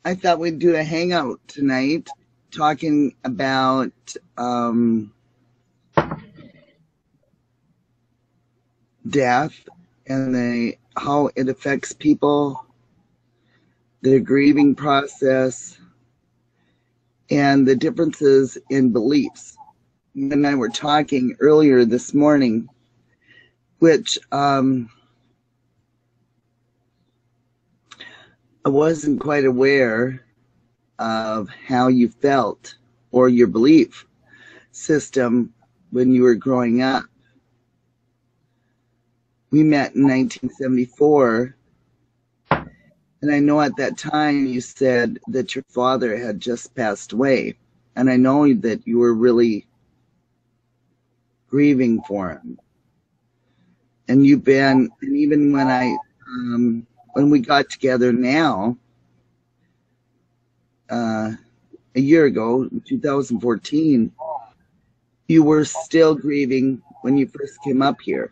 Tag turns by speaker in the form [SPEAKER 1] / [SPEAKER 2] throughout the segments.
[SPEAKER 1] I thought we'd do a hangout tonight talking about death and how it affects people, the grieving process, and the differences in beliefs. You and I were talking earlier this morning, which I wasn't quite aware of how you felt or your belief system when you were growing up. We met in 1974, and I know at that time you said that your father had just passed away, and I know that you were really grieving for him. And you've been, and even when we got together now, a year ago, 2014, you were still grieving when you first came up here.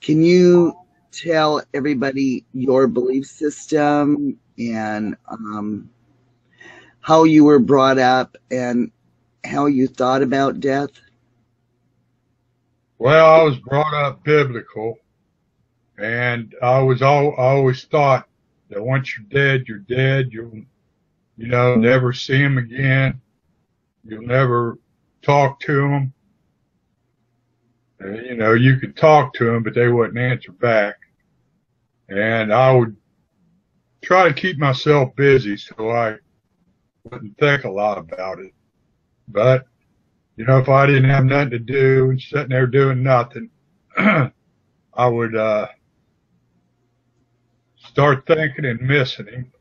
[SPEAKER 1] Can you tell everybody your belief system and how you were brought up and how you thought about death?
[SPEAKER 2] Well, I was brought up biblical, and I always thought that once you're dead, you're dead. You'll, never see him again. You'll never talk to him. You could talk to them, but they wouldn't answer back. And I would try to keep myself busy so I wouldn't think a lot about it. But, if I didn't have nothing to do and sitting there doing nothing, I would start thinking and missing him.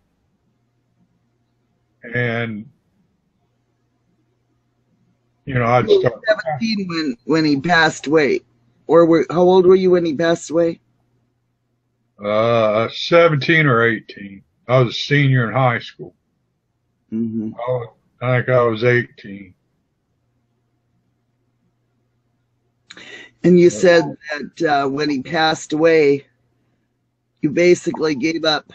[SPEAKER 2] And, I'd
[SPEAKER 1] You
[SPEAKER 2] start.
[SPEAKER 1] were 17 when he passed away. How old were you when he passed away?
[SPEAKER 2] 17 or 18. I was a senior in high school.
[SPEAKER 1] Mm-hmm.
[SPEAKER 2] I think I was 18.
[SPEAKER 1] And you said that when he passed away, you basically gave up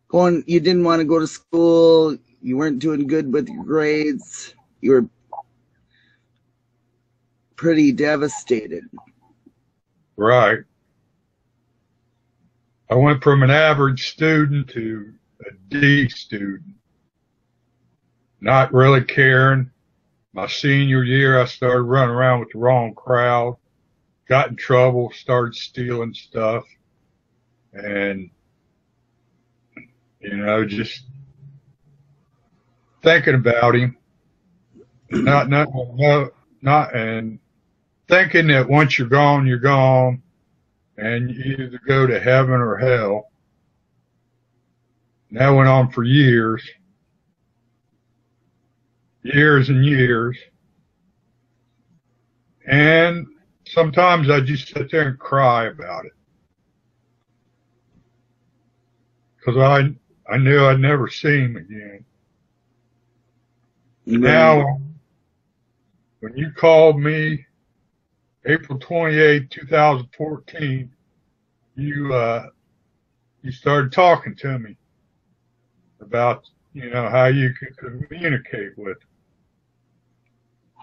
[SPEAKER 1] going. You didn't want to go to school. You weren't doing good with your grades. You were pretty devastated.
[SPEAKER 2] Right. I went from an average student to a D student, not really caring. My senior year, I started running around with the wrong crowd, got in trouble, started stealing stuff, and, just thinking about him, and thinking that once you're gone, and you either go to heaven or hell. And that went on for years and years. And sometimes I just sit there and cry about it. Because I knew I'd never see him again.
[SPEAKER 1] Mm-hmm.
[SPEAKER 2] Now, when you called me April 28, 2014, you started talking to me about, how you could communicate with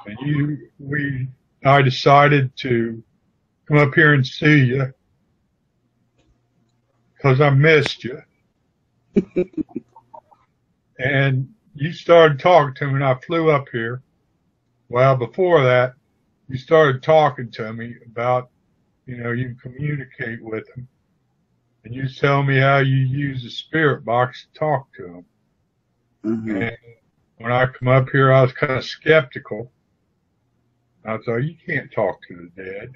[SPEAKER 2] him. And I decided to come up here and see you because I missed you. And you started talking to me and I flew up here. Well, before that, you started talking to me about, you communicate with him. And you tell me how you use the spirit box to talk to him.
[SPEAKER 1] Mm-hmm.
[SPEAKER 2] And when I come up here, I was kind of skeptical. I thought, you can't talk to the dead.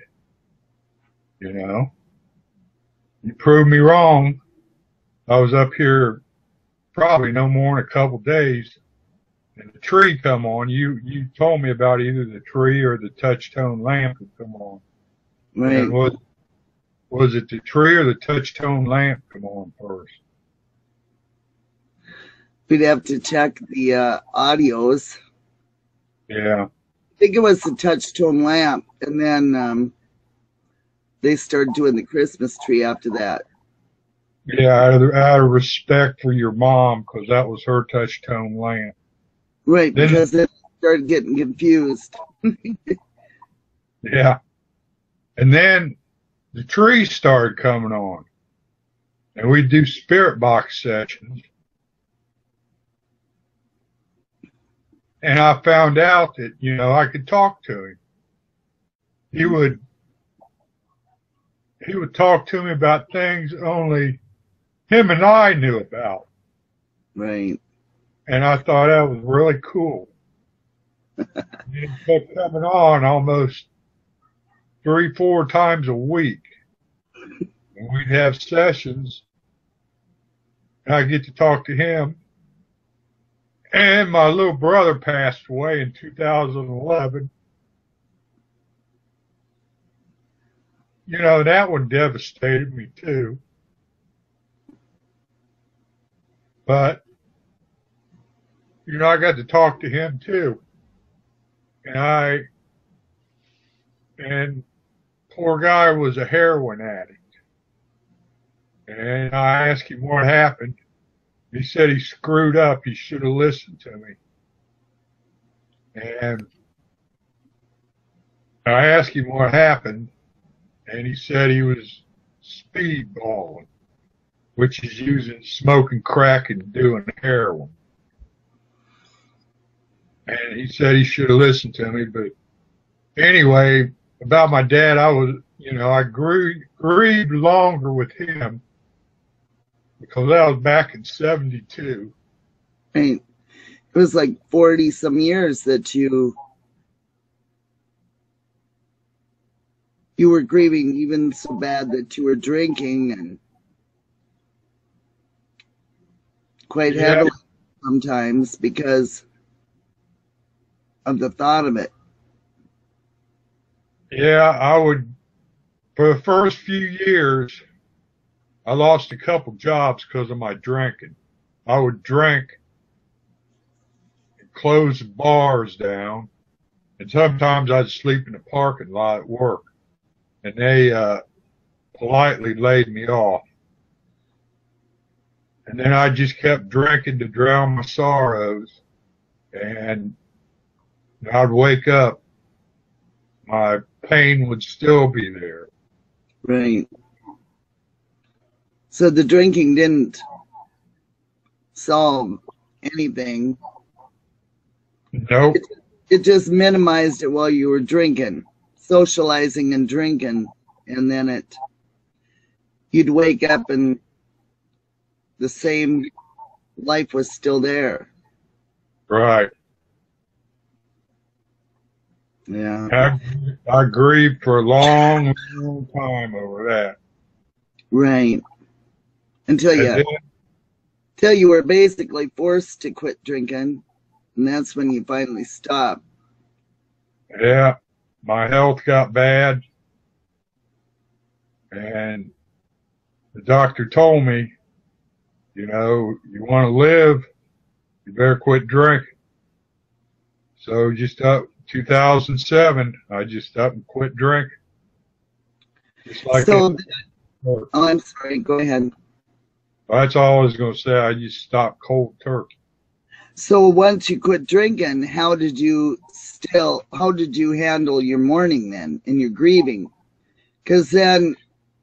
[SPEAKER 2] You proved me wrong. I was up here probably no more than a couple days. And the tree come on. You told me about either the tree or the touch-tone lamp would come on.
[SPEAKER 1] Right.
[SPEAKER 2] And was it the tree or the touch-tone lamp come on first?
[SPEAKER 1] We'd have to check the audios.
[SPEAKER 2] Yeah.
[SPEAKER 1] I think it was the touch-tone lamp, and then they started doing the Christmas tree after that.
[SPEAKER 2] Yeah, out of respect for your mom, because that was her touch tone lamp.
[SPEAKER 1] Right,
[SPEAKER 2] Then,
[SPEAKER 1] because then I started getting confused.
[SPEAKER 2] yeah, and then the trees started coming on, and we'd do spirit box sessions. And I found out that, I could talk to him. He would, he would talk to me about things only him and I knew about.
[SPEAKER 1] Right.
[SPEAKER 2] And I thought that was really cool. And it kept coming on almost 3, 4 times a week. And we'd have sessions. And I get to talk to him. And my little brother passed away in 2011. That one devastated me too. But, I got to talk to him too. And poor guy was a heroin addict. And I asked him what happened. He said he screwed up. He should have listened to me. And I asked him what happened, and he said he was speedballing, which is using smoking crack and doing heroin. And he said he should have listened to me. But anyway, about my dad, I grieved longer with him because that was back in 72.
[SPEAKER 1] Right. It was like 40 some years that you were grieving, even so bad that you were drinking and quite
[SPEAKER 2] Yeah,
[SPEAKER 1] heavily sometimes because of the thought of it.
[SPEAKER 2] yeah, for the first few years, I lost a couple jobs because of my drinking. I would drink and close bars down, and sometimes I'd sleep in the parking lot at work, and they politely laid me off. And then I just kept drinking to drown my sorrows, and I'd wake up, my pain would still be there.
[SPEAKER 1] Right. So the drinking didn't solve anything.
[SPEAKER 2] Nope.
[SPEAKER 1] It just minimized it while you were drinking, socializing and drinking, and then you'd wake up and the same life was still there.
[SPEAKER 2] Right.
[SPEAKER 1] Yeah.
[SPEAKER 2] I grieved for a long, long time over that.
[SPEAKER 1] Right. Until
[SPEAKER 2] And then,
[SPEAKER 1] you were basically forced to quit drinking, and that's when you finally stopped.
[SPEAKER 2] yeah, my health got bad, and the doctor told me, you want to live, you better quit drinking. So just 2007, I just up and quit drinking. Just like
[SPEAKER 1] So, I'm sorry, go ahead.
[SPEAKER 2] that's all I was going to say. I just stopped cold turkey.
[SPEAKER 1] So once you quit drinking, how did you handle your mourning then and your grieving? Because then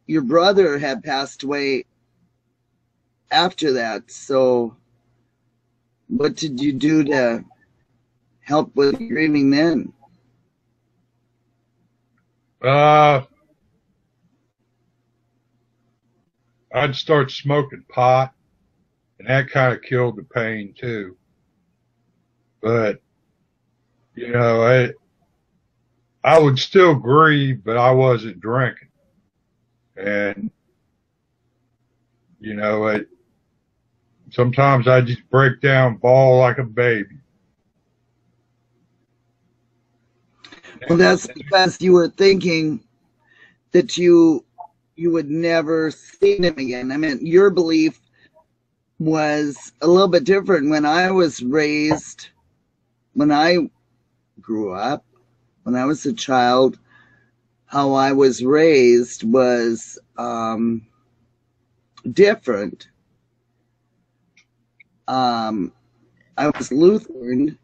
[SPEAKER 1] your brother had passed away after that. So what did you do to help with grieving then?
[SPEAKER 2] I'd start smoking pot, and that kind of killed the pain too. But I would still grieve, but I wasn't drinking. And sometimes I just break down, bawl like a baby.
[SPEAKER 1] Well, that's because you were thinking that you would never see him again. I mean, your belief was a little bit different when I was raised, when I grew up, when I was a child. How I was raised was different. I was Lutheran,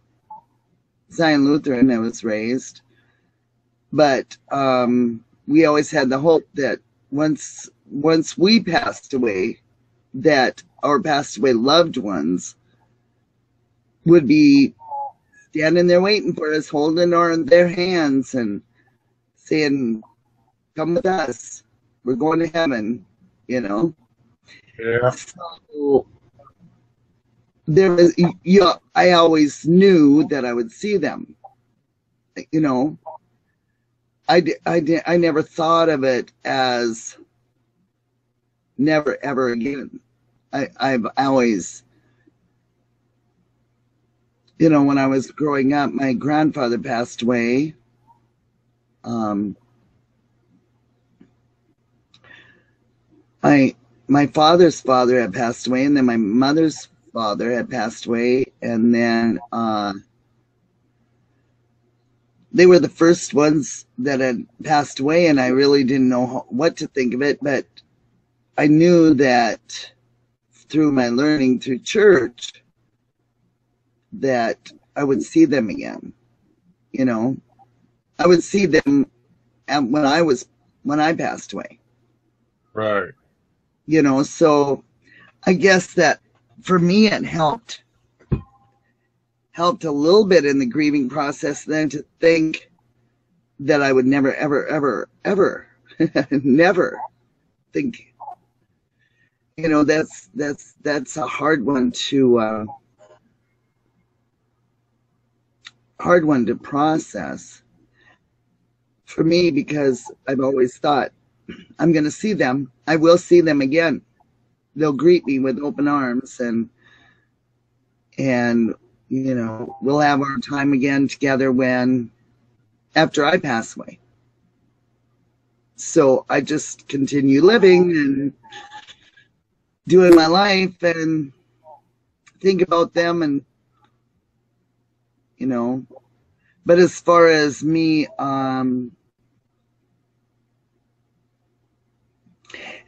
[SPEAKER 1] Zion Lutheran, I was raised, but we always had the hope that once we passed away, that our passed away loved ones would be standing there waiting for us, holding their hands and saying, "Come with us. We're going to heaven," you know.
[SPEAKER 2] Yeah.
[SPEAKER 1] So there was, I always knew that I would see them. You know, I never thought of it as never ever again. I've always, when I was growing up, my grandfather passed away. My father's father had passed away, and then my mother's father had passed away, and then they were the first ones that had passed away, and I really didn't know what to think of it, but I knew that through my learning through church that I would see them again. I would see them when I passed away.
[SPEAKER 2] Right.
[SPEAKER 1] So I guess that for me it helped a little bit in the grieving process then to think that I would never, ever, ever, ever, never think, that's a hard one to process for me, because I've always thought I'm going to see them. I will see them again. They'll greet me with open arms, and we'll have our time again together after I pass away. So I just continue living and doing my life and think about them, and but as far as me, and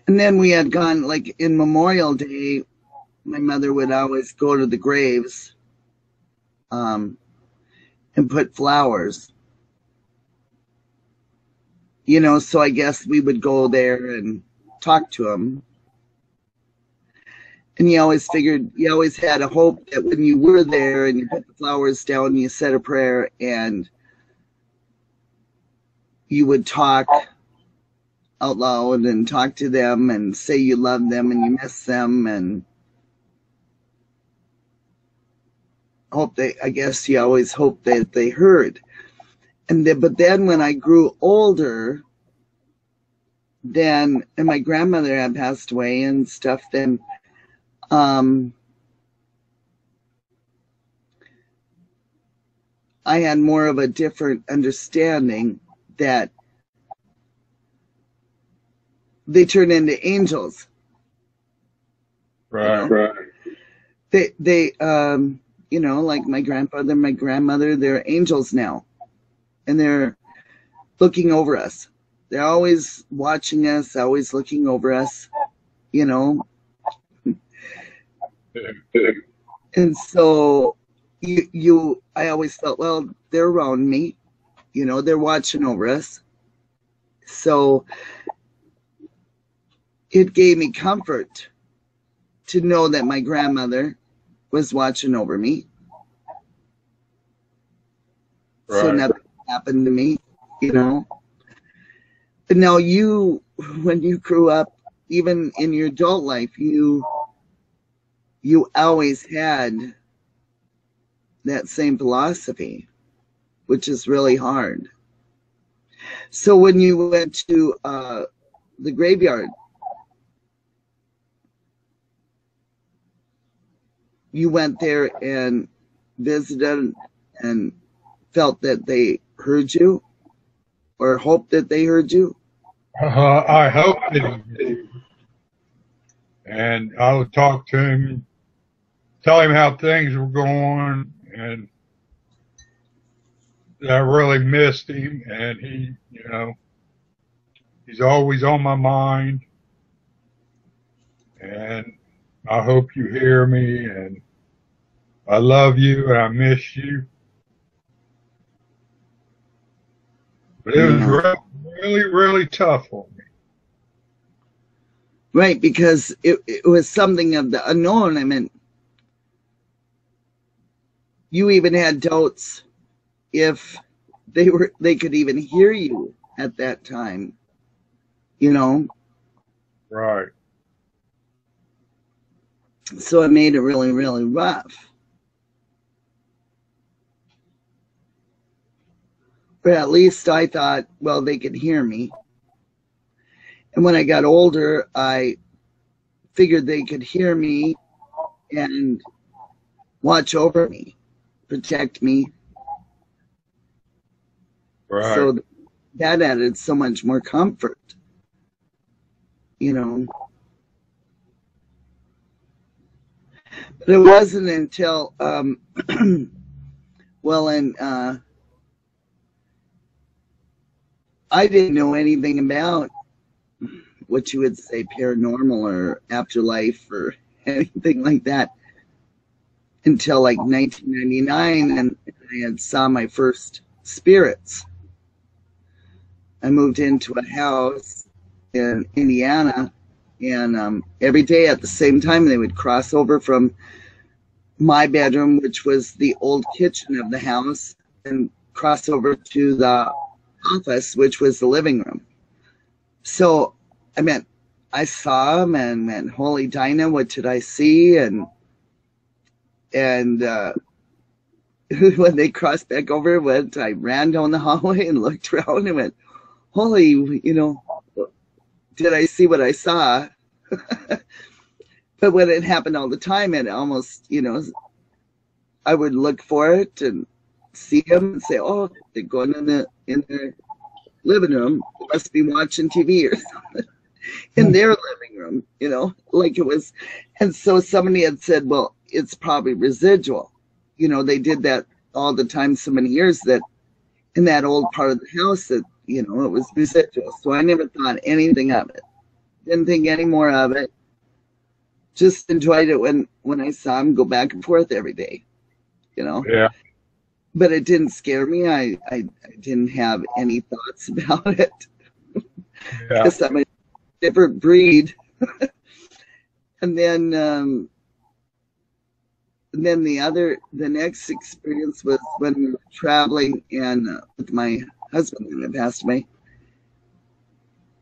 [SPEAKER 1] then we had gone, like in Memorial Day, my mother would always go to the graves and put flowers. So I guess we would go there and talk to them. And you always had a hope that when you were there and you put the flowers down, you said a prayer and you would talk out loud and talk to them and say you love them and you miss them, and I guess you always hope that they heard. But then when I grew older, and my grandmother had passed away and stuff, then I had more of a different understanding that they turn into angels.
[SPEAKER 2] Right.
[SPEAKER 1] They like my grandfather, my grandmother, they're angels now, and they're looking over us. They're always watching us, always looking over us, And so I always felt, well, they're around me, they're watching over us. So it gave me comfort to know that my grandmother was watching over me. Right. So nothing happened to me, But now when you grew up, even in your adult life, you always had that same philosophy, which is really hard. So when you went to the graveyard, you went there and visited and felt that they heard you, or hoped that they heard you?
[SPEAKER 2] I hope that he did. And I would talk to him, tell him how things were going, and I really missed him, and he, he's always on my mind. and I hope you hear me, and I love you and I miss you. But it was
[SPEAKER 1] Yeah.
[SPEAKER 2] really, really tough on me.
[SPEAKER 1] Right, because it was something of the unknown. I mean, you even had doubts if they could even hear you at that time, you know?
[SPEAKER 2] Right.
[SPEAKER 1] So it made it really, really rough. But at least I thought, well, they could hear me. And when I got older, I figured they could hear me and watch over me, protect me.
[SPEAKER 2] Right.
[SPEAKER 1] So that added so much more comfort, you know. But it wasn't until, well, and I didn't know anything about what you would say paranormal or afterlife or anything like that until like 1999, and I had saw my first spirits. I moved into a house in Indiana, and every day at the same time they would cross over from my bedroom, which was the old kitchen of the house, and cross over to the office, which was the living room. So I mean, I saw them and holy Dinah, what did I see? And when they crossed back over, I ran down the hallway and looked around and went, holy, you know, did I see what I saw? But when it happened all the time, it almost, you know, I would look for it and see them and say, oh, they're going in the living room. They must be watching TV or something in their living room, you know, like it was. And so somebody had said, well, it's probably residual. You know, they did that all the time so many years that in that old part of the house that, you know, it was residual. So I never thought anything of it. Didn't think any more of it. Just enjoyed it when I saw him go back and forth every day, you know.
[SPEAKER 2] Yeah.
[SPEAKER 1] But it didn't scare me. I didn't have any thoughts about it.
[SPEAKER 2] Yeah.
[SPEAKER 1] Because I'm a different breed. And then the next experience was when we were traveling and with my husband when I passed away.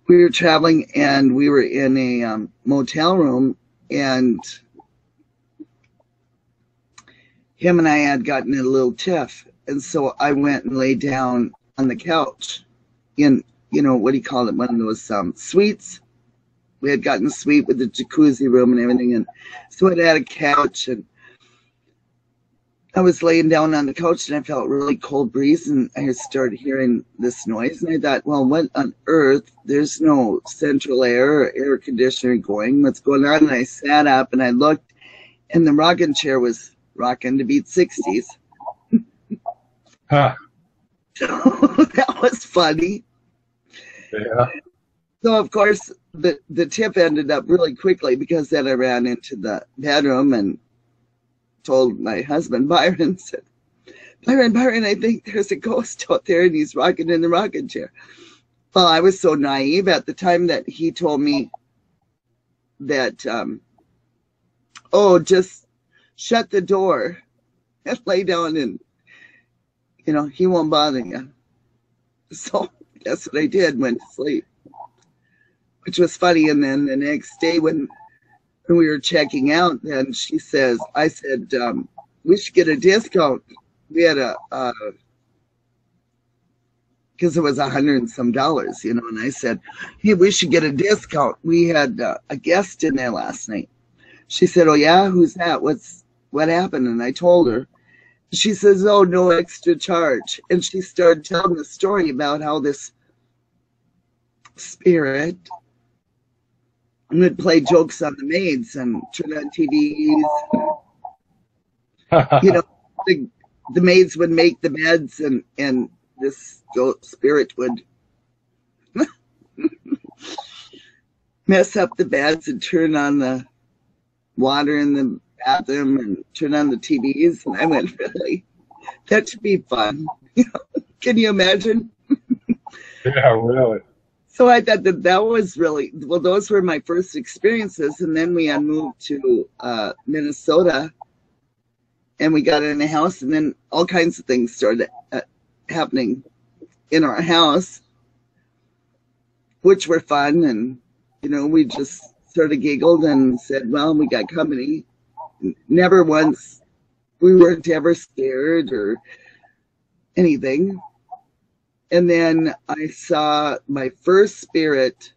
[SPEAKER 1] We were traveling and we were in a motel room, and him and I had gotten in a little tiff, and so I went and laid down on the couch in, you know, what do you call it, one of those suites. We had gotten a suite with a jacuzzi room and everything, and so it had a couch, and I was laying down on the couch and I felt a really cold breeze, and I started hearing this noise, and I thought, well, what on earth? There's no central air or air conditioner going. What's going on? And I sat up and I looked, and the rocking chair was rocking to beat 60s.
[SPEAKER 2] Huh.
[SPEAKER 1] So that was funny.
[SPEAKER 2] Yeah.
[SPEAKER 1] So of course the tip ended up really quickly, because then I ran into the bedroom and told my husband Byron, said, Byron, I think there's a ghost out there and he's rocking in the rocking chair. Well, I was so naive at the time that he told me that oh, just shut the door and lay down, and you know, he won't bother you. So that's what I did, went to sleep, which was funny. And then the next day when we were checking out, then she says, I said, we should get a discount. We had because it was $100 and some, you know, and I said, hey, we should get a discount. We had a guest in there last night. She said, oh yeah, who's that? What happened? And I told her. She says, oh, no extra charge. And she started telling the story about how this spirit would play jokes on the maids and turn on TVs. You know, the maids would make the beds, and this spirit would mess up the beds and turn on the water in the bathroom and turn on the TVs. And I went, really? That should be fun. Can you imagine?
[SPEAKER 2] Yeah, really.
[SPEAKER 1] So I thought that was really, well, those were my first experiences. And then we had moved to Minnesota, and we got in a house, and then all kinds of things started happening in our house, which were fun. And, we just sort of giggled and said, well, we got company. Never once, we weren't ever scared or anything. And then I saw my first spirit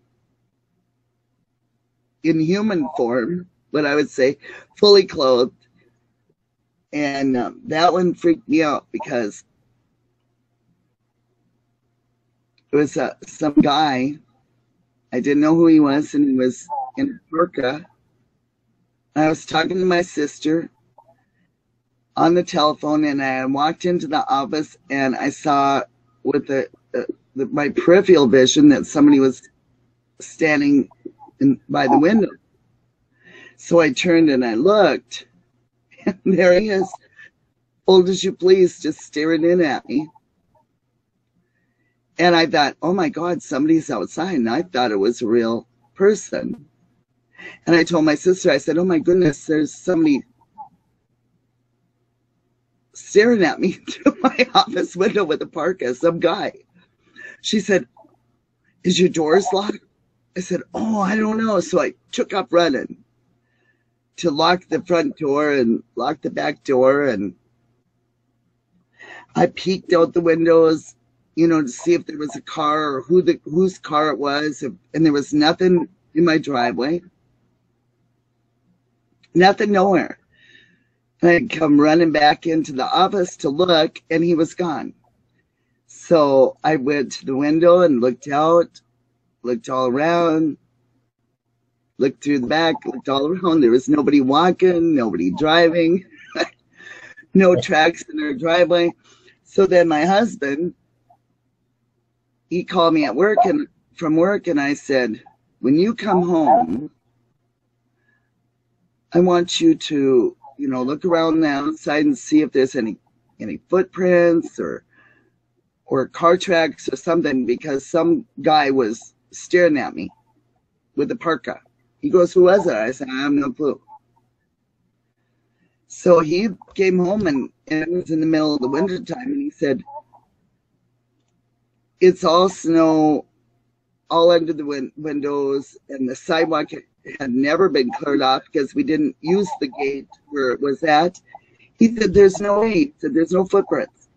[SPEAKER 1] in human form, what I would say, fully clothed. And that one freaked me out because it was some guy. I didn't know who he was, and he was in a burqa. I was talking to my sister on the telephone, and I walked into the office, and I saw with my peripheral vision that somebody was standing by the window. So I turned and I looked, and there he is, old as you please, just staring in at me. And I thought, oh my God, somebody's outside. And I thought it was a real person. And I told my sister, I said, oh my goodness, there's somebody staring at me through my office window with a parka, some guy. She said, is your doors locked? I said, oh, I don't know. So I took up running to lock the front door and lock the back door. And I peeked out the windows, to see if there was a car or whose car it was. And there was nothing in my driveway. Nothing nowhere. And I'd come running back into the office to look, and he was gone. So I went to the window and looked out, looked all around, looked through the back, looked all around. There was nobody walking, nobody driving, no tracks in our driveway. So then my husband, he called me at work and from work, and I said, when you come home, I want you to, look around the outside and see if there's any footprints or car tracks or something, because some guy was staring at me with a parka. He goes, who was it? I said, I have no clue. So he came home, and it was in the middle of the winter time, and he said, it's all snow all under the windows, and the sidewalk had never been cleared off because we didn't use the gate where it was at. He said, there's no way. He said, there's no footprints.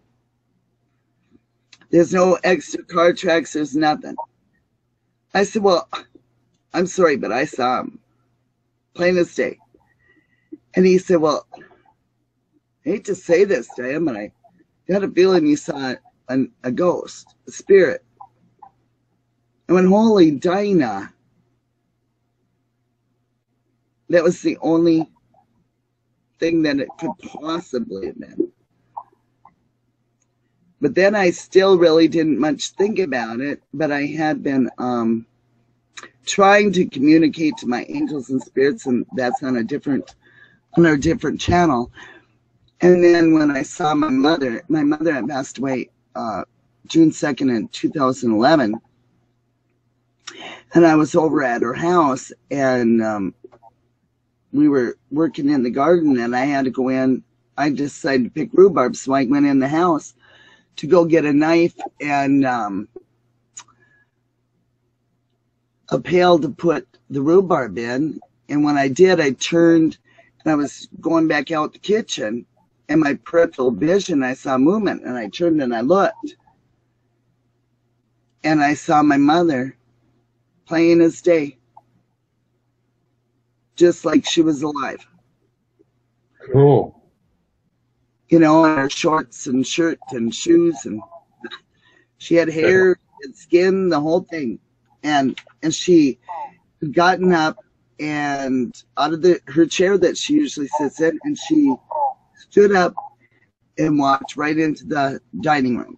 [SPEAKER 1] There's no extra car tracks. There's nothing. I said, well, I'm sorry, but I saw him, plain as day. And he said, well, I hate to say this to him, but I got a feeling you saw a ghost, a spirit. I went, holy Dinah. That was the only thing that it could possibly have been. But then I still really didn't much think about it, but I had been trying to communicate to my angels and spirits, and that's on a different channel. And then when I saw my mother had passed away June 2nd in 2011, and I was over at her house, and we were working in the garden, and I had to go in. I decided to pick rhubarb, so I went in the house to go get a knife and a pail to put the rhubarb in. And when I did, I turned and I was going back out the kitchen, and my peripheral vision, I saw movement, and I turned and I looked, and I saw my mother plain as day, just like she was alive.
[SPEAKER 2] Cool.
[SPEAKER 1] In her shorts and shirt and shoes, and she had hair and skin, the whole thing. And she had gotten up and out of her chair that she usually sits in, and she stood up and walked right into the dining room.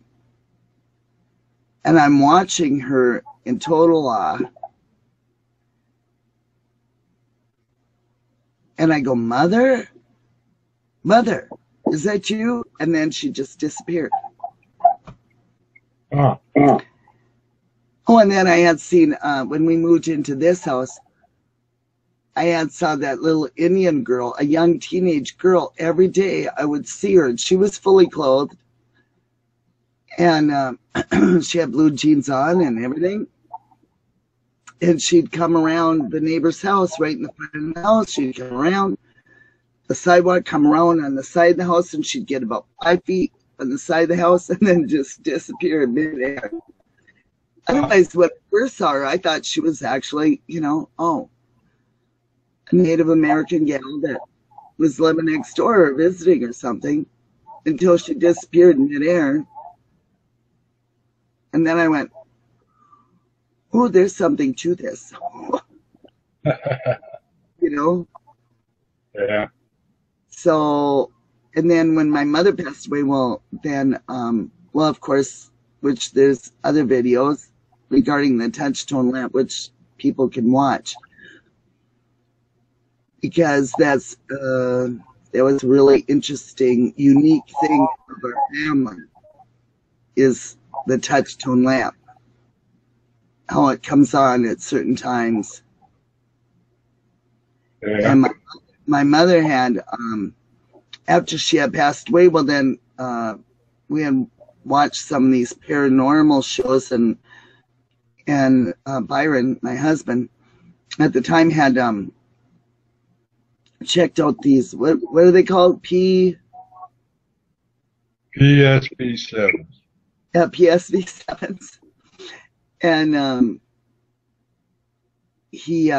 [SPEAKER 1] And I'm watching her in total awe. And I go, Mother, Mother, is that you? And then she just disappeared.
[SPEAKER 2] Oh.
[SPEAKER 1] Oh, and then I had seen, when we moved into this house, I had saw that little Indian girl, a young teenage girl. Every day I would see her, and she was fully clothed. And she had blue jeans on and everything. And she'd come around the neighbor's house, right in the front of the house. She'd come around the sidewalk, come around on the side of the house, and she'd get about 5 feet on the side of the house and then just disappear in midair. Otherwise, when I first saw her, I thought she was actually, a Native American gal that was living next door or visiting or something, until she disappeared in midair. And then I went, oh, there's something to this.
[SPEAKER 2] Yeah.
[SPEAKER 1] So, and then when my mother passed away, of course, which there's other videos regarding the touch-tone lamp, which people can watch, because that was a really interesting, unique thing of our family, is the touch-tone lamp, how it comes on at certain times.
[SPEAKER 2] Yeah.
[SPEAKER 1] And my mother had, after she had passed away, we had watched some of these paranormal shows, and Byron, my husband, at the time had checked out these, what are they called?
[SPEAKER 2] PSP 7.
[SPEAKER 1] PSV 7s. And he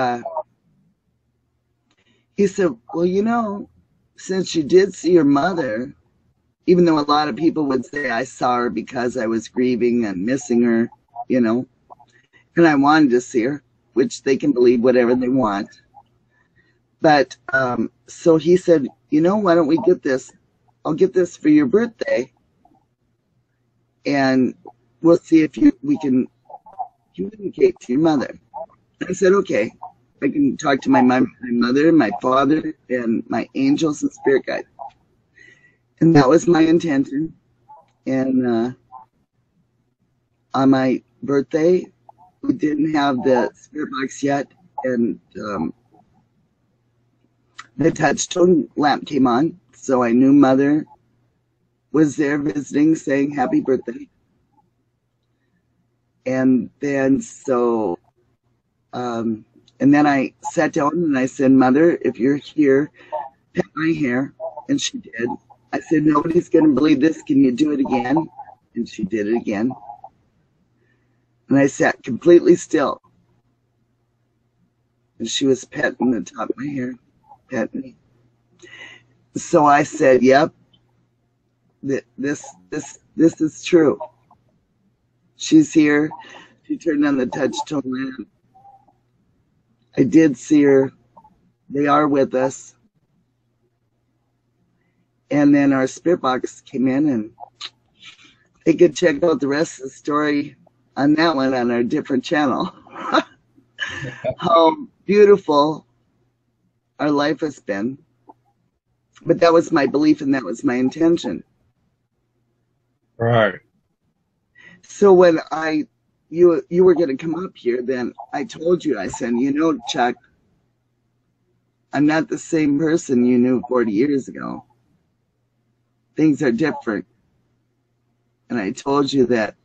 [SPEAKER 1] said, well, since you did see your mother, even though a lot of people would say I saw her because I was grieving and missing her, and I wanted to see her, which they can believe whatever they want. But so he said, why don't we get this? I'll get this for your birthday, and we'll see if we can communicate to your mother. I said, okay, I can talk to my mother, my father, and my angels and spirit guide. And that was my intention. And on my birthday, we didn't have the spirit box yet, and the touch-tone lamp came on, so I knew Mother was there visiting, saying happy birthday. And then and then I sat down and I said, Mother, if you're here, pet my hair. And she did. I said, nobody's going to believe this. Can you do it again? And she did it again. And I sat completely still. And she was petting the top of my hair, petting me. So I said, yep, this is true. She's here. She turned on the touch-tone lamp. I did see her. They are with us. And then our spirit box came in, and they could check out the rest of the story on that one on our different channel. How beautiful our life has been. But that was my belief, and that was my intention.
[SPEAKER 2] Right.
[SPEAKER 1] So when you were going to come up here, then I told you, I said, Chuck, I'm not the same person you knew 40 years ago. Things are different. And I told you that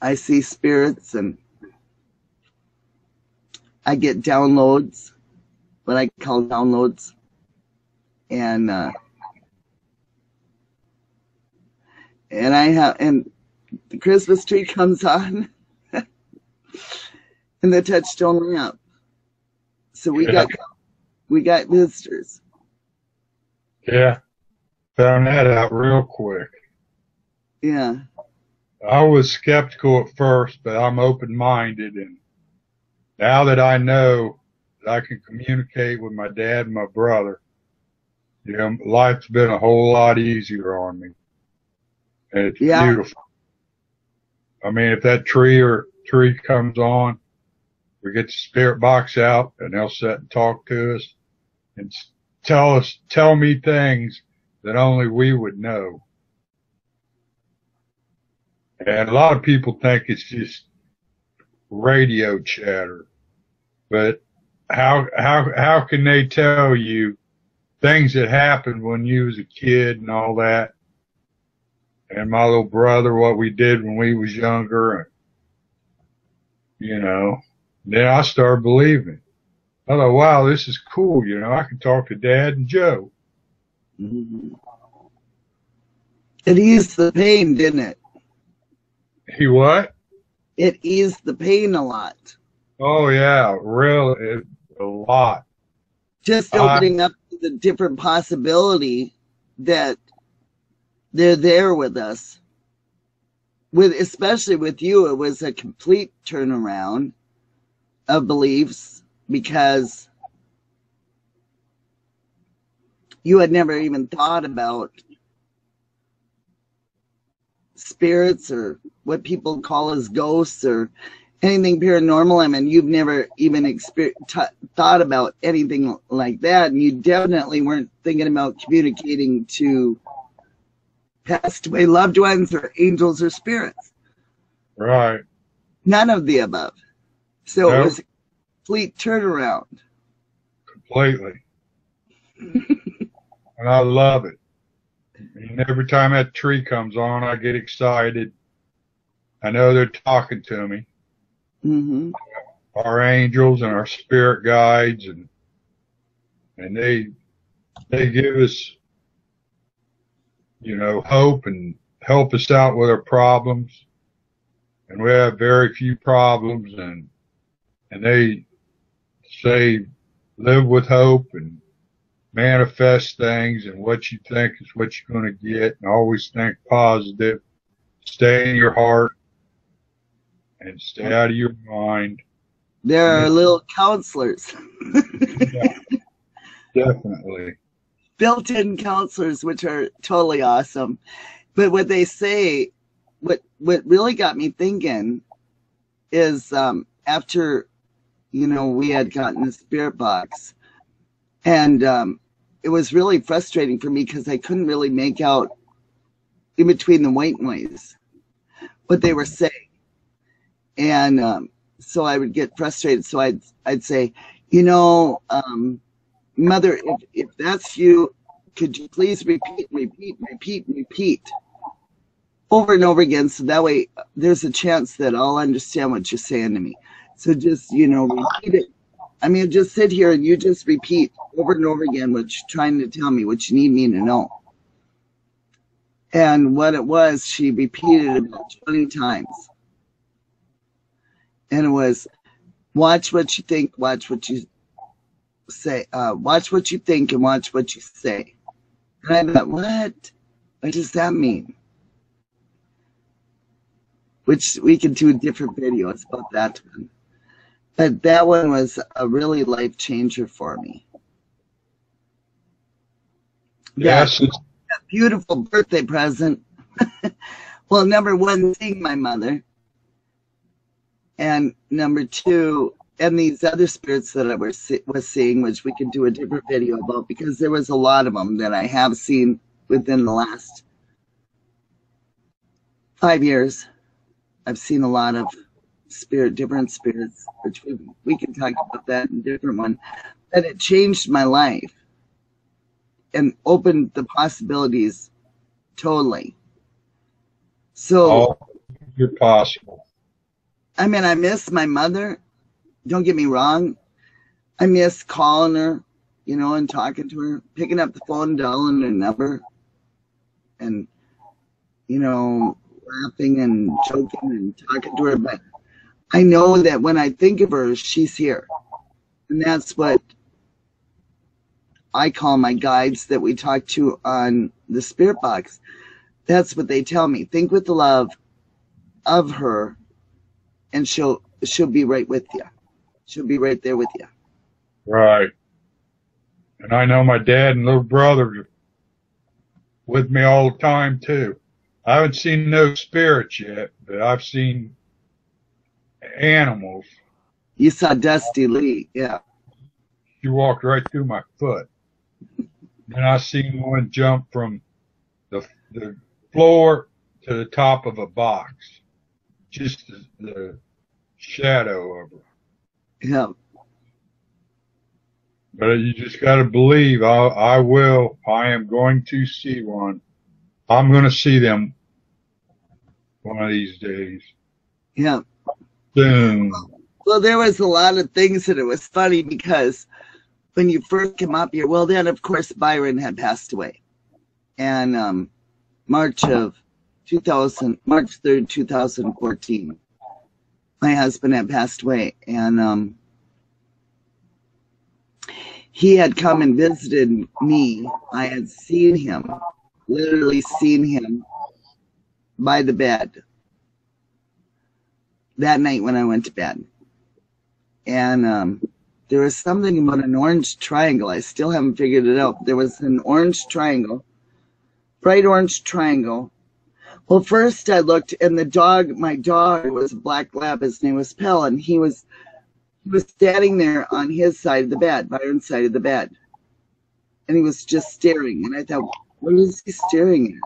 [SPEAKER 1] I see spirits and I get downloads, what I call downloads. And the Christmas tree comes on and the touch-tone lamp. So we got visitors.
[SPEAKER 2] Yeah. Found that out real quick.
[SPEAKER 1] Yeah.
[SPEAKER 2] I was skeptical at first, but I'm open-minded, and now that I know that I can communicate with my dad and my brother, life's been a whole lot easier on me. And it's beautiful. I mean, if that tree comes on, We get the spirit box out and they'll sit and talk to us and tell me things that only we would know. And a lot of people think it's just radio chatter, but how can they tell you things that happened when you was a kid and all that? And my little brother, what we did when we was younger, and, you know, then I started believing. I thought, wow, this is cool. You know, I can talk to Dad and Joe.
[SPEAKER 1] Mm-hmm. It eased the pain, didn't it?
[SPEAKER 2] He what?
[SPEAKER 1] It eased the pain a lot.
[SPEAKER 2] Oh yeah, really, a lot.
[SPEAKER 1] Just opening up to the different possibility that they're there with us. Especially with you, it was a complete turnaround of beliefs because you had never even thought about spirits or what people call as ghosts or anything paranormal. I mean, you've never even thought about anything like that, and you definitely weren't thinking about communicating to passed away loved ones or angels or spirits.
[SPEAKER 2] Right.
[SPEAKER 1] None of the above. So It was a complete turnaround.
[SPEAKER 2] Completely. And I love it. And every time that tree comes on, I get excited. I know they're talking to me.
[SPEAKER 1] Mm-hmm.
[SPEAKER 2] Our angels and our spirit guides, and they give us, you know, hope and help us out with our problems. And we have very few problems, and they say live with hope and manifest things, and what you think is what you're going to get, and always think positive. Stay in your heart and stay out of your mind.
[SPEAKER 1] There are little counselors.
[SPEAKER 2] Yeah, definitely.
[SPEAKER 1] Built-in counselors, which are totally awesome. But what they say, what really got me thinking is after, you know, we had gotten the spirit box, and it was really frustrating for me because I couldn't really make out in between the white noise what they were saying. And so I would get frustrated. So I'd say, you know, Mother, if that's you, could you please repeat over and over again, so that way there's a chance that I'll understand what you're saying to me. So just, you know, repeat it. I mean, just sit here and you just repeat over and over again what you're trying to tell me, what you need me to know. And what it was, she repeated it about 20 times. And it was, watch what you think, watch what you say, watch what you think and watch what you say. And I thought, what? What does that mean? Which we can do different videos about that one. But that one was a really life changer for me.
[SPEAKER 2] Yes.
[SPEAKER 1] That beautiful birthday present. Well, number one, seeing my mother. And number two, and these other spirits that I was seeing, which we can do a different video about, because there was a lot of them that I have seen within the last 5 years. I've seen a lot of different spirits, which we can talk about that in a different one. But it changed my life and opened the possibilities totally. So,
[SPEAKER 2] all you're possible.
[SPEAKER 1] I mean, I miss my mother. Don't get me wrong. I miss calling her, you know, and talking to her, picking up the phone, dialing her number, and, you know, laughing and joking and talking to her. But I know that when I think of her, she's here. And that's what I call my guides that we talk to on the spirit box. That's what they tell me. Think with the love of her, and she'll be right with you. She'll be right there with you.
[SPEAKER 2] Right. And I know my dad and little brother are with me all the time too. I haven't seen no spirits yet, but I've seen animals.
[SPEAKER 1] You saw Dusty Lee, yeah.
[SPEAKER 2] She walked right through my foot. Then I seen one jump from the floor to the top of a box, just the shadow of her.
[SPEAKER 1] Yeah.
[SPEAKER 2] But you just got to believe I will. I am going to see one. I'm going to see them one of these days.
[SPEAKER 1] Yeah.
[SPEAKER 2] Soon.
[SPEAKER 1] Well, there was a lot of things that it was funny because when you first came up here, well, then of course Byron had passed away, and March 3rd, 2014, my husband had passed away, and he had come and visited me. I had seen him, literally seen him by the bed that night when I went to bed. And there was something about an orange triangle. I still haven't figured it out. There was an orange triangle, bright orange triangle. Well, first I looked, and my dog was a black lab. His name was Pell, and he was standing there on his side of the bed, Byron's side of the bed. And he was just staring. And I thought, what is he staring at?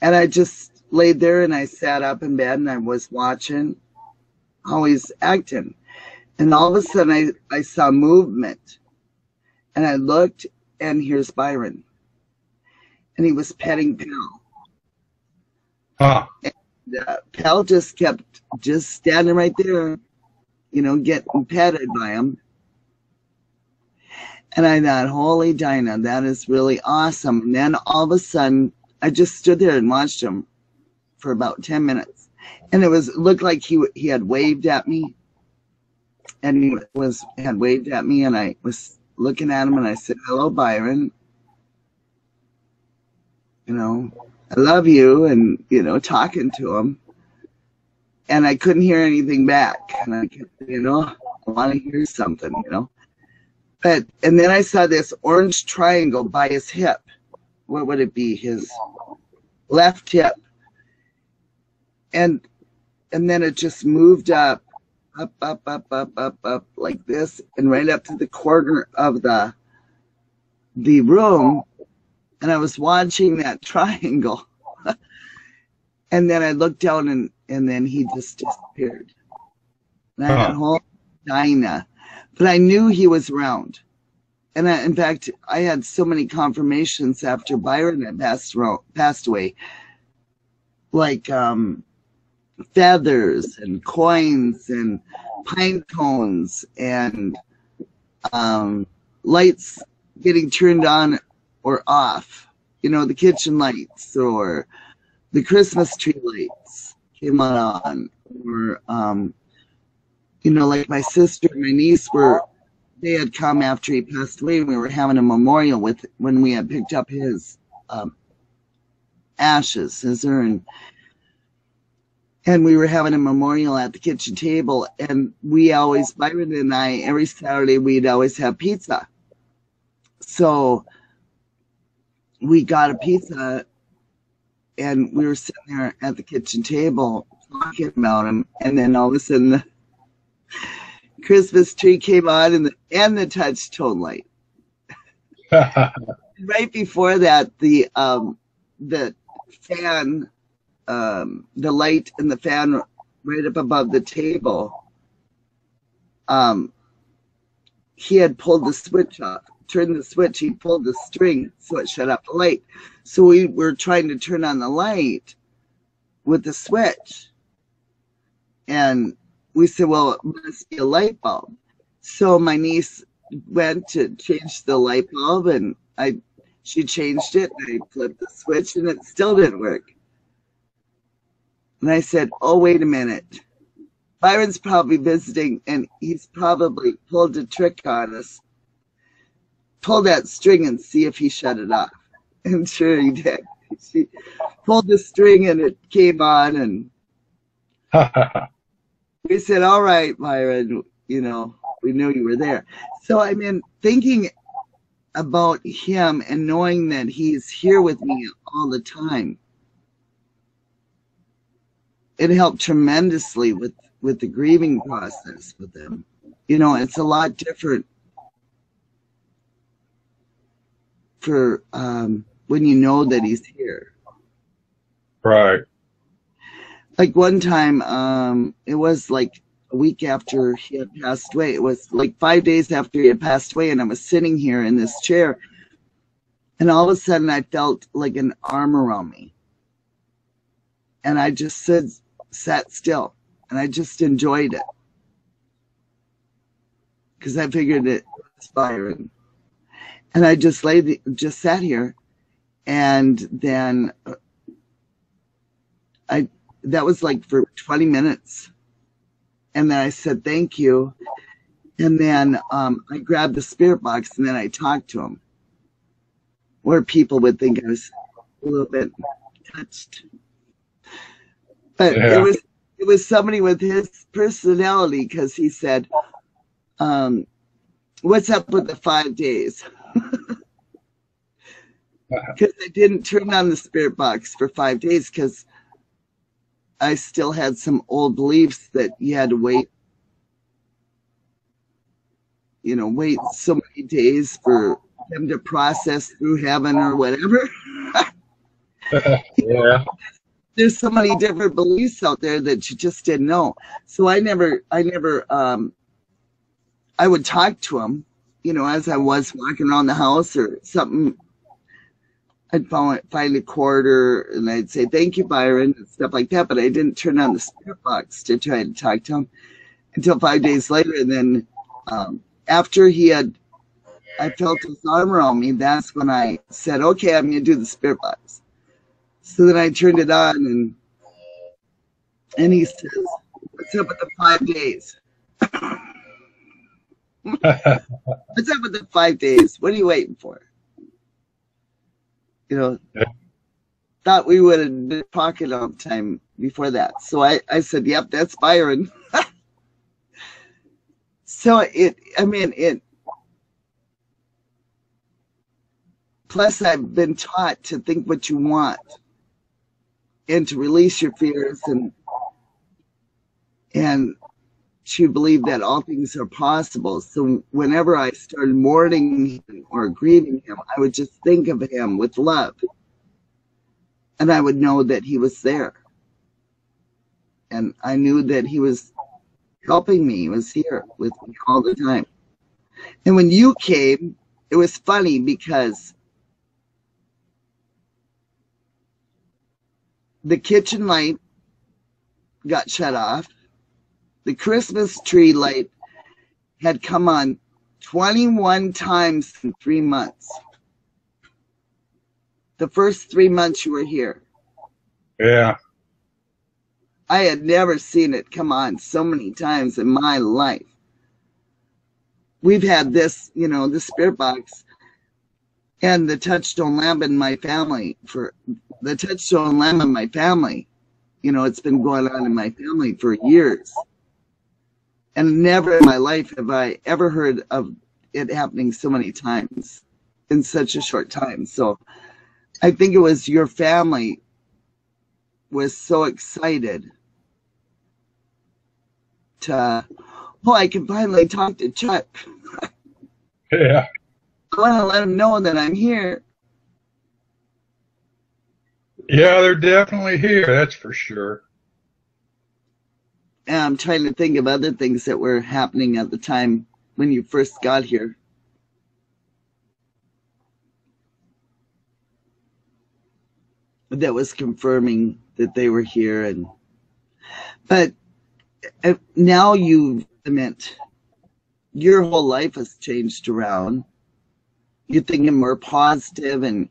[SPEAKER 1] And I just laid there and I sat up in bed and I was watching how he's acting. And all of a sudden I saw movement. And I looked, and here's Byron. And he was petting Pell.
[SPEAKER 2] Huh.
[SPEAKER 1] Pell just kept standing right there, getting petted by him. And I thought, holy Dinah, that is really awesome. And then all of a sudden, I just stood there and watched him for about 10 minutes. And it looked like he had waved at me. And he had waved at me, and I was looking at him, and I said, hello, Byron. I love you, and, talking to him. And I couldn't hear anything back. And I kept, I want to hear something, and then I saw this orange triangle by his hip. What would it be? His left hip. And then it just moved up, like this, and right up to the corner of the room. And I was watching that triangle. And then I looked down, and then he just disappeared. And I had whole Dinah. But I knew he was around. And in fact, I had so many confirmations after Byron had passed away. Like feathers and coins and pine cones and lights getting turned on or off. The kitchen lights or the Christmas tree lights came on. Or, like my sister and my niece they had come after he passed away. We were having a memorial when we had picked up his ashes, his urn. And we were having a memorial at the kitchen table, and Byron and I, every Saturday, we'd always have pizza. So we got a pizza, and we were sitting there at the kitchen table talking about him, and then all of a sudden the Christmas tree came on and the touch tone light. Right before that, the fan, the light and the fan right up above the table, he had pulled the switch off. Turned the switch, he pulled the string so it shut off the light. So we were trying to turn on the light with the switch. And we said, well, it must be a light bulb. So my niece went to change the light bulb, and she changed it, and I flipped the switch, and it still didn't work. And I said, oh, wait a minute. Byron's probably visiting, and he's probably pulled a trick on us. Pull that string and see if he shut it off. And sure he did. She pulled the string, and it came on, and we said, all right, Byron, we knew you were there. So, thinking about him and knowing that he's here with me all the time, it helped tremendously with the grieving process with him. You know, it's a lot different for when you know that he's here.
[SPEAKER 2] Right.
[SPEAKER 1] Like one time, it was like a week after he had passed away. It was like 5 days after he had passed away, and I was sitting here in this chair, and all of a sudden I felt like an arm around me. And I just sat still, and I just enjoyed it. Because I figured it was Byron. And I just just sat here, and then that was like for 20 minutes. And then I said, thank you. And then I grabbed the spirit box, and then I talked to him. Where people would think I was a little bit touched. But
[SPEAKER 2] Yeah.
[SPEAKER 1] it was somebody with his personality, because he said, what's up with the 5 days? Because I didn't turn on the spirit box for 5 days because I still had some old beliefs that you had to wait, wait so many days for them to process through heaven or whatever.
[SPEAKER 2] Yeah.
[SPEAKER 1] There's so many different beliefs out there that you just didn't know. So I would talk to him, as I was walking around the house or something. I'd find a quarter, and I'd say, thank you, Byron, and stuff like that. But I didn't turn on the spirit box to try to talk to him until 5 days later. And then after I felt his arm around me, that's when I said, okay, I'm going to do the spirit box. So then I turned it on, and he says, what's up with the 5 days? What's up with the 5 days? What are you waiting for? Thought we would have been talking all the time before that. So I said, yep, that's Byron. So plus I've been taught to think what you want and to release your fears and to believe that all things are possible. So whenever I started mourning him or grieving him, I would just think of him with love. And I would know that he was there. And I knew that he was helping me. He was here with me all the time. And when you came, it was funny because the kitchen light got shut off. The Christmas tree light had come on 21 times in 3 months. The first 3 months you were here.
[SPEAKER 2] Yeah.
[SPEAKER 1] I had never seen it come on so many times in my life. We've had this, the spirit box and the touchstone lamp in my family it's been going on in my family for years. And never in my life have I ever heard of it happening so many times in such a short time. So I think it was your family was so excited to, I can finally talk to Chuck.
[SPEAKER 2] Yeah.
[SPEAKER 1] I want to let him know that I'm here.
[SPEAKER 2] Yeah, they're definitely here, that's for sure.
[SPEAKER 1] And I'm trying to think of other things that were happening at the time when you first got here. That was confirming that they were here. But now your whole life has changed around. You're thinking more positive and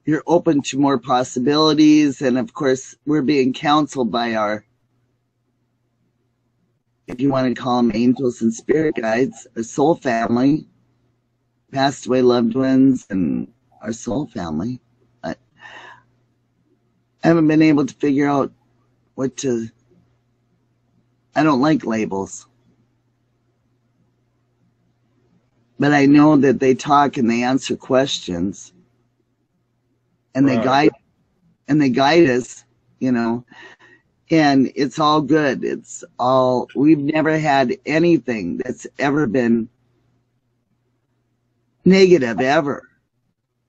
[SPEAKER 1] you're open to more possibilities. And of course, we're being counseled by our, if you want to call them angels and spirit guides, our soul family, passed away loved ones, and our soul family. I haven't been able to figure out I don't like labels. But I know that they talk and they answer questions. And they guide us, And it's all good. We've never had anything that's ever been negative ever.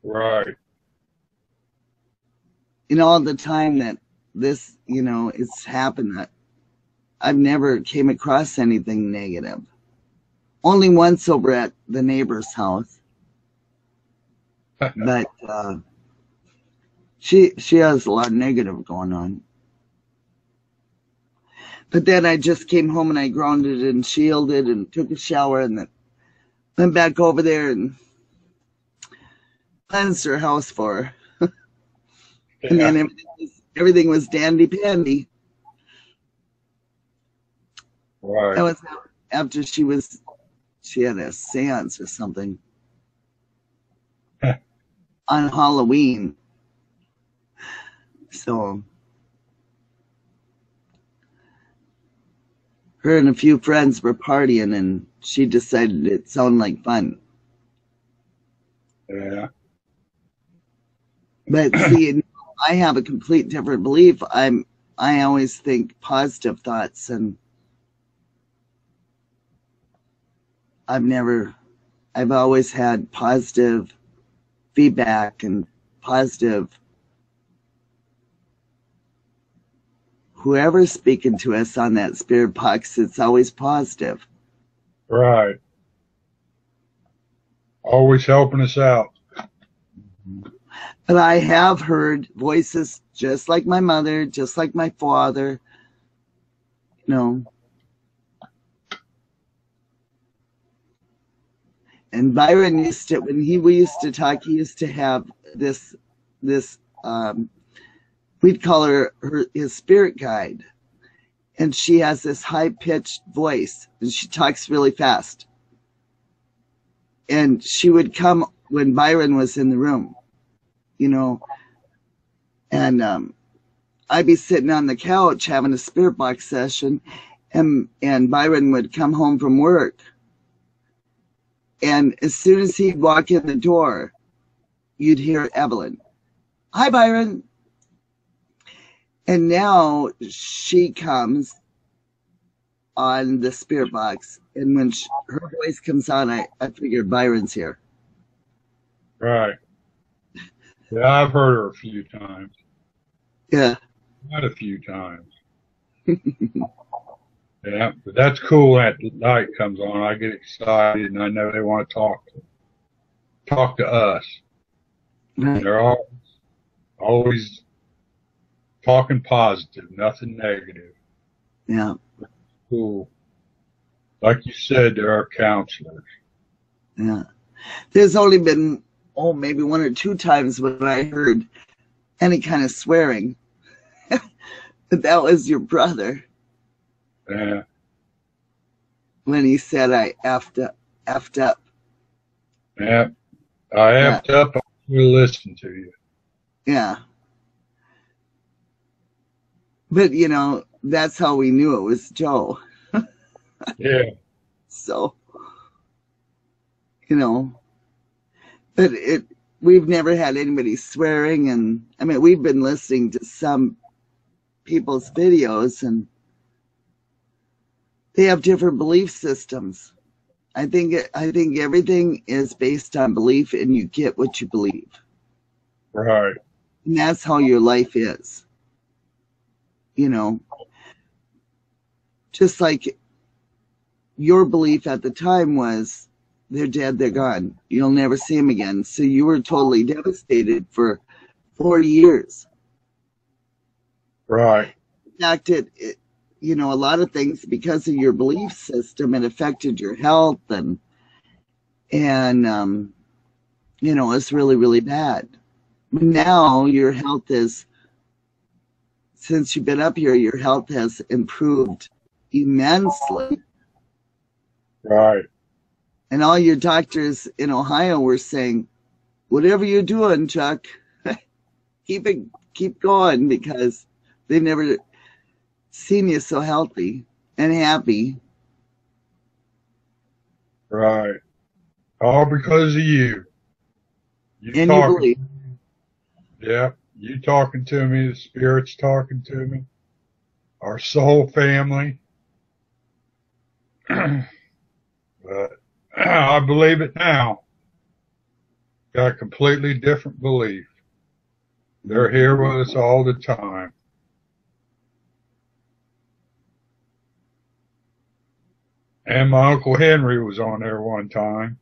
[SPEAKER 2] Right.
[SPEAKER 1] In all the time that this, it's happened, I've never came across anything negative. Only once over at the neighbor's house. But she has a lot of negative going on. But then I just came home and I grounded and shielded and took a shower and then went back over there and cleansed her house for her. And
[SPEAKER 2] Yeah.
[SPEAKER 1] then everything was dandy pandy.
[SPEAKER 2] Right.
[SPEAKER 1] That was after she had a seance or something on Halloween. So her and a few friends were partying and she decided it sounded like fun.
[SPEAKER 2] Yeah.
[SPEAKER 1] But see, I have a complete different belief. I always think positive thoughts, and I've always had positive feedback and positive. Whoever's speaking to us on that spirit box, it's always positive.
[SPEAKER 2] Right. Always helping us out.
[SPEAKER 1] But I have heard voices just like my mother, just like my father, And Byron when we used to talk, he used to have this, we'd call her his spirit guide. And she has this high pitched voice and she talks really fast. And she would come when Byron was in the room, and I'd be sitting on the couch having a spirit box session, and Byron would come home from work. And as soon as he'd walk in the door, you'd hear Evelyn, "Hi, Byron." And now she comes on the spirit box. And when her voice comes on, I figured Byron's here.
[SPEAKER 2] Right. Yeah, I've heard her a few times.
[SPEAKER 1] Yeah.
[SPEAKER 2] Not a few times. Yeah, but that's cool. That light comes on, I get excited, and I know they want to talk to us.
[SPEAKER 1] Right.
[SPEAKER 2] They're always talking positive, nothing negative.
[SPEAKER 1] Yeah.
[SPEAKER 2] Cool. Like you said, there are counselors.
[SPEAKER 1] Yeah. There's only been, maybe one or two times when I heard any kind of swearing. But that was your brother.
[SPEAKER 2] Yeah.
[SPEAKER 1] When he said I effed up.
[SPEAKER 2] Yeah. I effed up. I will listen to you.
[SPEAKER 1] Yeah. But, that's how we knew it was Joe.
[SPEAKER 2] Yeah.
[SPEAKER 1] So, but we've never had anybody swearing. And I mean, we've been listening to some people's videos and they have different belief systems. I think everything is based on belief and you get what you believe.
[SPEAKER 2] Right.
[SPEAKER 1] And that's how your life is. Just like your belief at the time was they're dead, they're gone. You'll never see them again. So you were totally devastated for 4 years.
[SPEAKER 2] Right.
[SPEAKER 1] In fact, a lot of things because of your belief system, it affected your health and it's really, really bad. Now your health since you've been up here, your health has improved immensely.
[SPEAKER 2] Right.
[SPEAKER 1] And all your doctors in Ohio were saying, whatever you're doing, Chuck, keep going because they've never seen you so healthy and happy.
[SPEAKER 2] Right. All because of you.
[SPEAKER 1] And you believe.
[SPEAKER 2] Yeah. You talking to me, the spirit's talking to me. our soul family. But I believe it now. Got a completely different belief. They're here with us all the time. And my Uncle Henry was on there one time.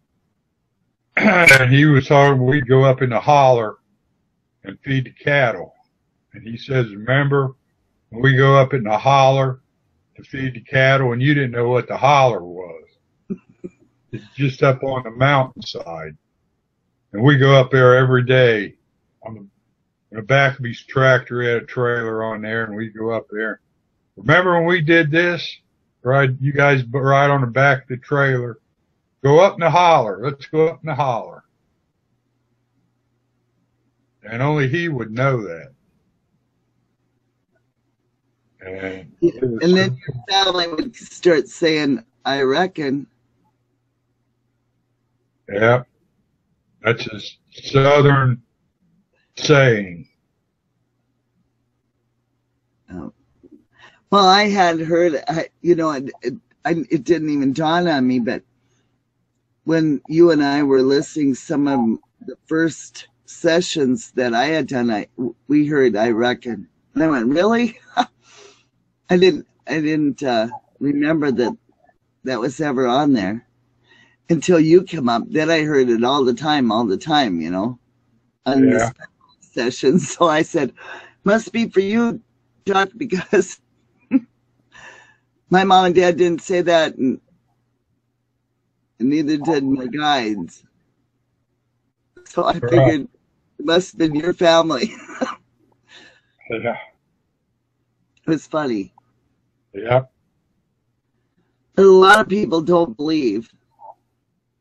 [SPEAKER 2] And he was talking, we'd go up in the holler and feed the cattle. And he says, remember, when we go up in the holler to feed the cattle, and you didn't know what the holler was. It's just up on the mountainside. And we go up there every day on the back of his tractor. He had a trailer on there, and we go up there. Remember when we did this? Right, you guys ride on the back of the trailer. Go up in the holler. Let's go up in the holler. And only he would know that. And
[SPEAKER 1] then your family would start saying, I reckon.
[SPEAKER 2] Yeah, that's a Southern saying.
[SPEAKER 1] Oh. Well, I had heard, it didn't even dawn on me, but when you and I were listening some of the first sessions that I had done, we heard, I reckon. And I went, really? I didn't remember that was ever on there until you come up. Then I heard it all the time, on this session. So I said, must be for you, Doc, because my mom and dad didn't say that, and neither did my guides. So I figured it must have been your family.
[SPEAKER 2] Yeah.
[SPEAKER 1] It was funny.
[SPEAKER 2] Yeah.
[SPEAKER 1] But a lot of people don't believe,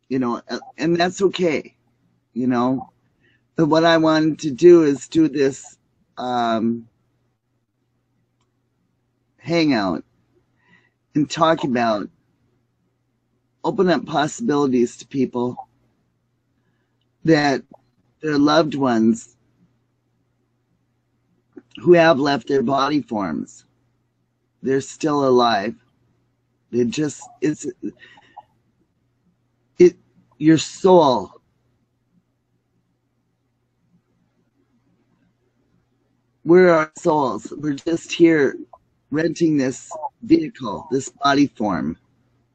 [SPEAKER 1] and that's okay, But what I wanted to do is do this hangout and talk about, open up possibilities to people that their loved ones who have left their body forms, they're still alive. Your soul, we're our souls. We're just here renting this vehicle, this body form.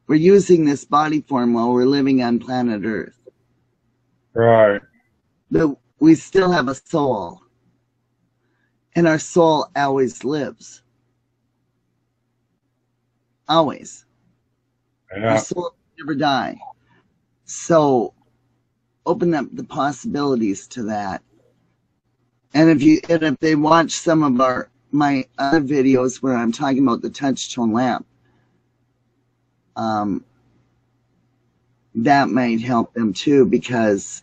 [SPEAKER 1] We're using this body form while we're living on planet Earth.
[SPEAKER 2] Right.
[SPEAKER 1] But we still have a soul. And our soul always lives. Always.
[SPEAKER 2] Yeah.
[SPEAKER 1] Our soul never die. So open up the possibilities to that. And if they watch some of my other videos where I'm talking about the touch tone lamp, that might help them too, because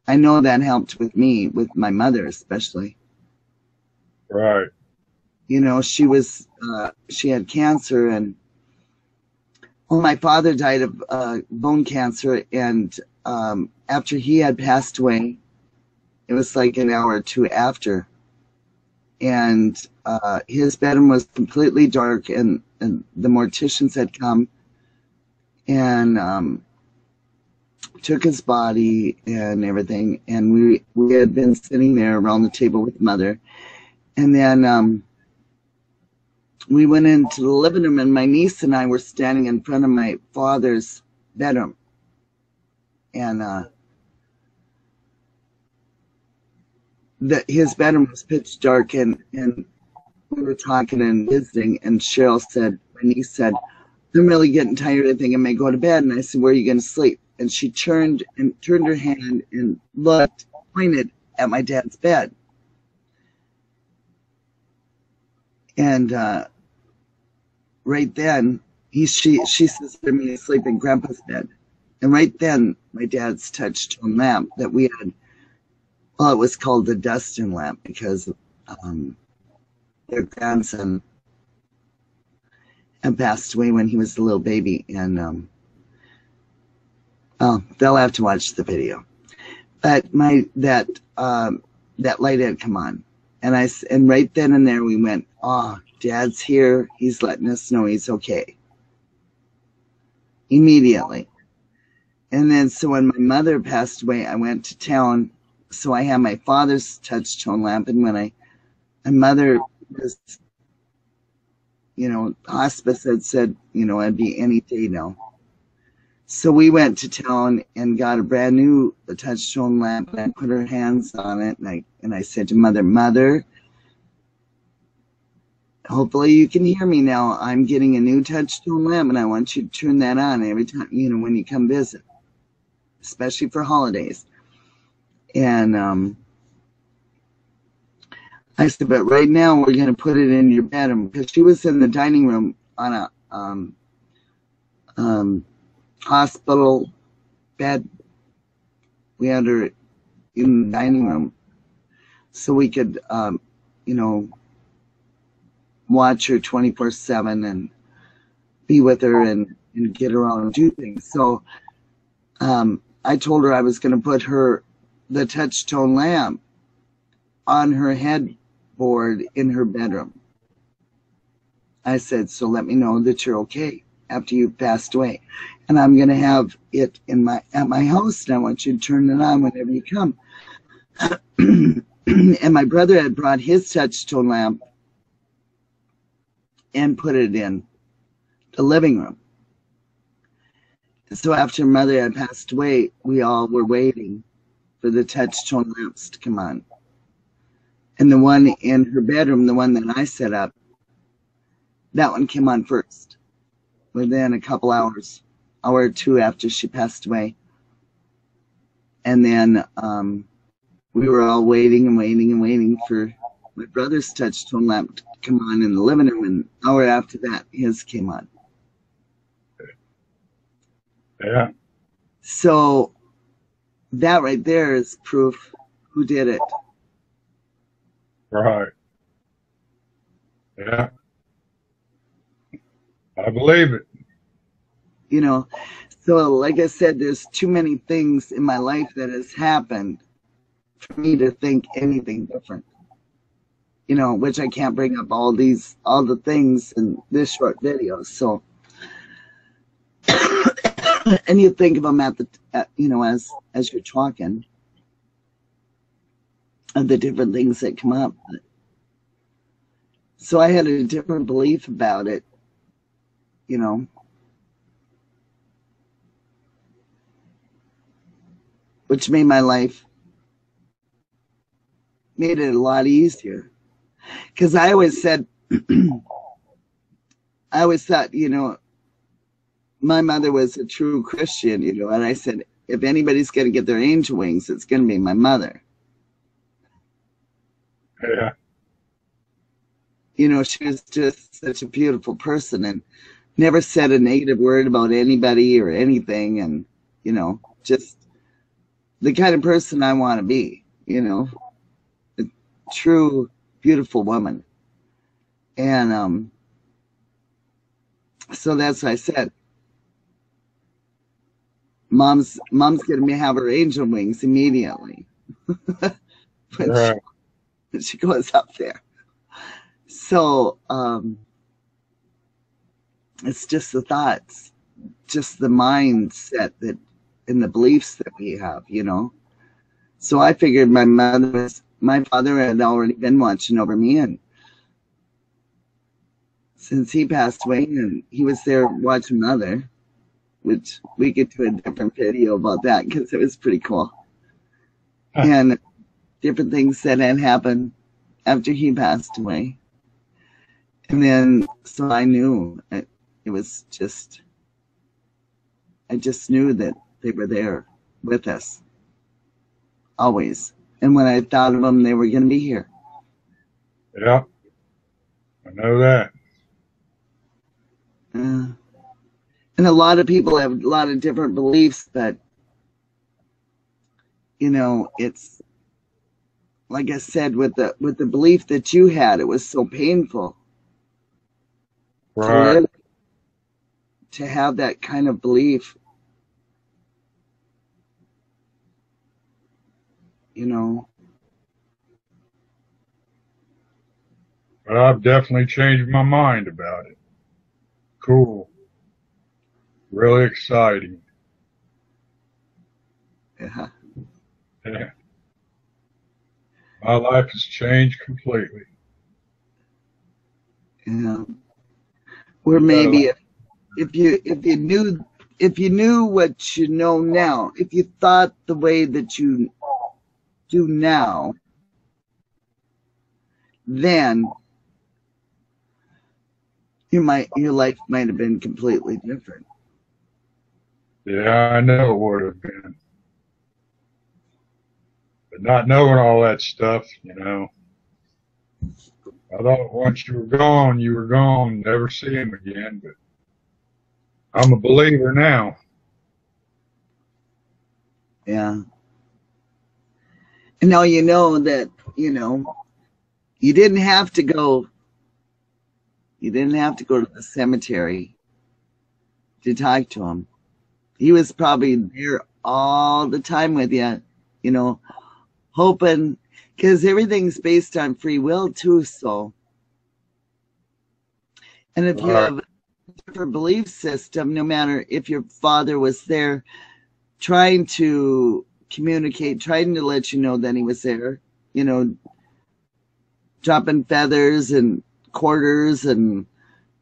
[SPEAKER 1] I know that helped with me, with my mother especially.
[SPEAKER 2] Right.
[SPEAKER 1] She had cancer, and my father died of bone cancer, and after he had passed away, it was like an hour or two after, and his bedroom was completely dark, and the morticians had come and took his body and everything, and we had been sitting there around the table with Mother, and then we went into the living room, and my niece and I were standing in front of my father's bedroom, and his bedroom was pitch dark, and we were talking and visiting, and Cheryl said, my niece said, I'm really getting tired. I think I may go to bed. And I said, where are you going to sleep? And she turned her hand and pointed at my dad's bed. And right then, she says to me, sleep in Grandpa's bed. And right then, my dad's touch-tone lamp that we had, it was called the Dustin lamp, because their grandson had passed away when he was a little baby, and they'll have to watch the video. But that light had come on, and right then and there we went, Dad's here. He's letting us know he's okay. Immediately. And then, so when my mother passed away, I went to town. So I had my father's touch tone lamp. And when my mother was, hospice had said, it'd be any day now. So we went to town and got a brand new touch tone lamp, and I put her hands on it, and I said to Mother, hopefully you can hear me now. I'm getting a new touch tone lamp, and I want you to turn that on every time, when you come visit, especially for holidays. And I said, but right now we're going to put it in your bedroom, because she was in the dining room on a hospital bed. We had her in the dining room so we could, watch her 24/7 and be with her and get her on and do things. So I told her I was going to put the touch tone lamp on her headboard in her bedroom. I said, so let me know that you're okay after you've passed away. And I'm going to have it at my house, and I want you to turn it on whenever you come. And my brother had brought his touch tone lamp and put it in the living room. So after Mother had passed away, we all were waiting for the touch tone lamps to come on. And the one in her bedroom, the one that I set up, that one came on first, within a couple hours, hour or two after she passed away. And then we were all waiting and waiting and waiting for my brother's touch tone lamp to come on in the living room, and an hour after that, his came on.
[SPEAKER 2] Yeah.
[SPEAKER 1] So that right there is proof who did it.
[SPEAKER 2] Right. Yeah. I believe it.
[SPEAKER 1] So like I said, there's too many things in my life that has happened for me to think anything different. Which I can't bring up all the things in this short video. So, and you think of them as you're talking, of the different things that come up. So I had a different belief about it, which made it a lot easier. Because I always said, I always thought, my mother was a true Christian, and I said, if anybody's going to get their angel wings, it's going to be my mother.
[SPEAKER 2] Yeah.
[SPEAKER 1] She was just such a beautiful person and never said a negative word about anybody or anything. And, just the kind of person I want to be, a true, beautiful woman. And so that's what I said. Mom's gonna have her angel wings immediately
[SPEAKER 2] Right.
[SPEAKER 1] when she goes up there. So it's just the thoughts, just the mindset and the beliefs that we have, So I figured my father had already been watching over me, and since he passed away, and he was there watching Mother, which we could do a different video about that because it was pretty cool. And different things that had happened after he passed away. And then, so I knew it was just, I just knew that they were there with us, always. And when I thought of them, they were going to be here.
[SPEAKER 2] Yeah. I know that.
[SPEAKER 1] And a lot of people have a lot of different beliefs, but, it's, like I said, with the belief that you had, it was so painful
[SPEAKER 2] Right.
[SPEAKER 1] to have that kind of belief,
[SPEAKER 2] But I've definitely changed my mind about it. Cool. Really exciting.
[SPEAKER 1] Yeah.
[SPEAKER 2] Yeah. My life has changed completely.
[SPEAKER 1] Yeah. Where
[SPEAKER 2] You got
[SPEAKER 1] maybe if you knew what you know now, if you thought the way that you do now, then your life might have been completely different.
[SPEAKER 2] yeah, I know it would have been. But not knowing all that stuff, I thought once you were gone, never see him again. But I'm a believer now.
[SPEAKER 1] Yeah. And now you know that, you didn't have to go you didn't have to go to the cemetery to talk to him. He was probably there all the time with you, you know, hoping, because everything's based on free will too. So, and if you
[SPEAKER 2] Right,
[SPEAKER 1] have a different belief system, no matter if your father was there trying to communicate, trying to let you know that he was there, you know, dropping feathers and quarters and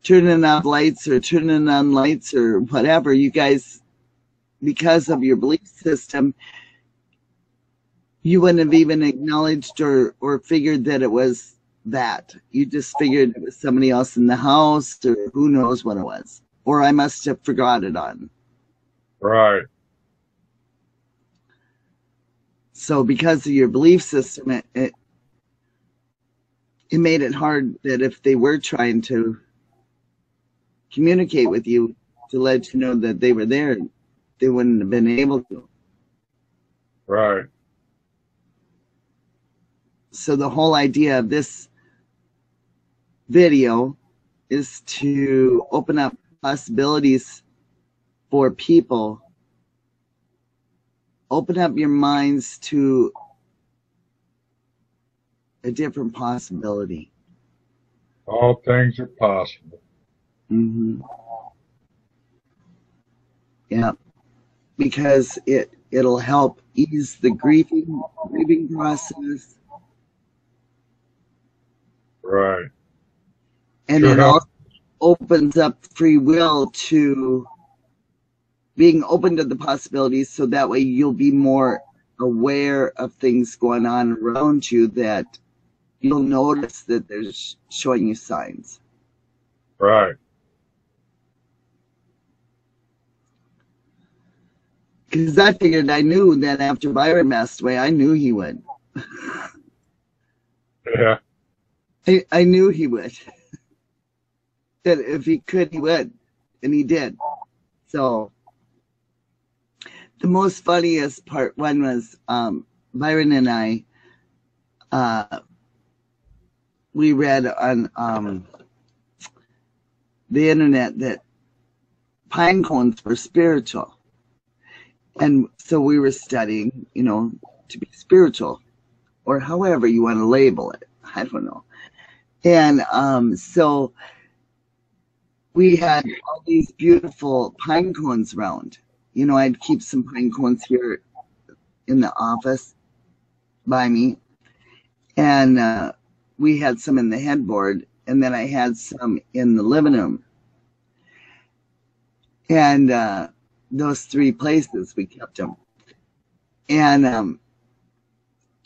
[SPEAKER 1] turning off lights or turning on lights or whatever, you guys, because of your belief system, you wouldn't have even acknowledged or figured that it was that. You just figured it was somebody else in the house or who knows what it was. Or I must have forgot it on.
[SPEAKER 2] right,
[SPEAKER 1] So because of your belief system, it made it hard that if they were trying to communicate with you to let you know that they were there, they wouldn't have been able to.
[SPEAKER 2] right.
[SPEAKER 1] So the whole idea of this video is to open up possibilities for people. Open up your minds to a different possibility.
[SPEAKER 2] All things are possible.
[SPEAKER 1] Mm-hmm. Yeah, because it'll help ease the grieving process,
[SPEAKER 2] Right.
[SPEAKER 1] and
[SPEAKER 2] Sure
[SPEAKER 1] it
[SPEAKER 2] help.
[SPEAKER 1] also opens up free will to being open to the possibilities, so that way you'll be more aware of things going on around you, that you'll notice that they're showing you signs.
[SPEAKER 2] Right.
[SPEAKER 1] Because I figured, I knew that after Byron passed away, I knew he would.
[SPEAKER 2] Yeah.
[SPEAKER 1] I knew he would. That if he could, he would. And he did. So the most funniest part one was Byron and I, we read on the internet that pine cones were spiritual. And so we were studying, to be spiritual, or however you want to label it. I don't know. And so we had all these beautiful pine cones around. I'd keep some pine cones here in the office by me. And we had some in the headboard. And then I had some in the living room. And those three places we kept them. And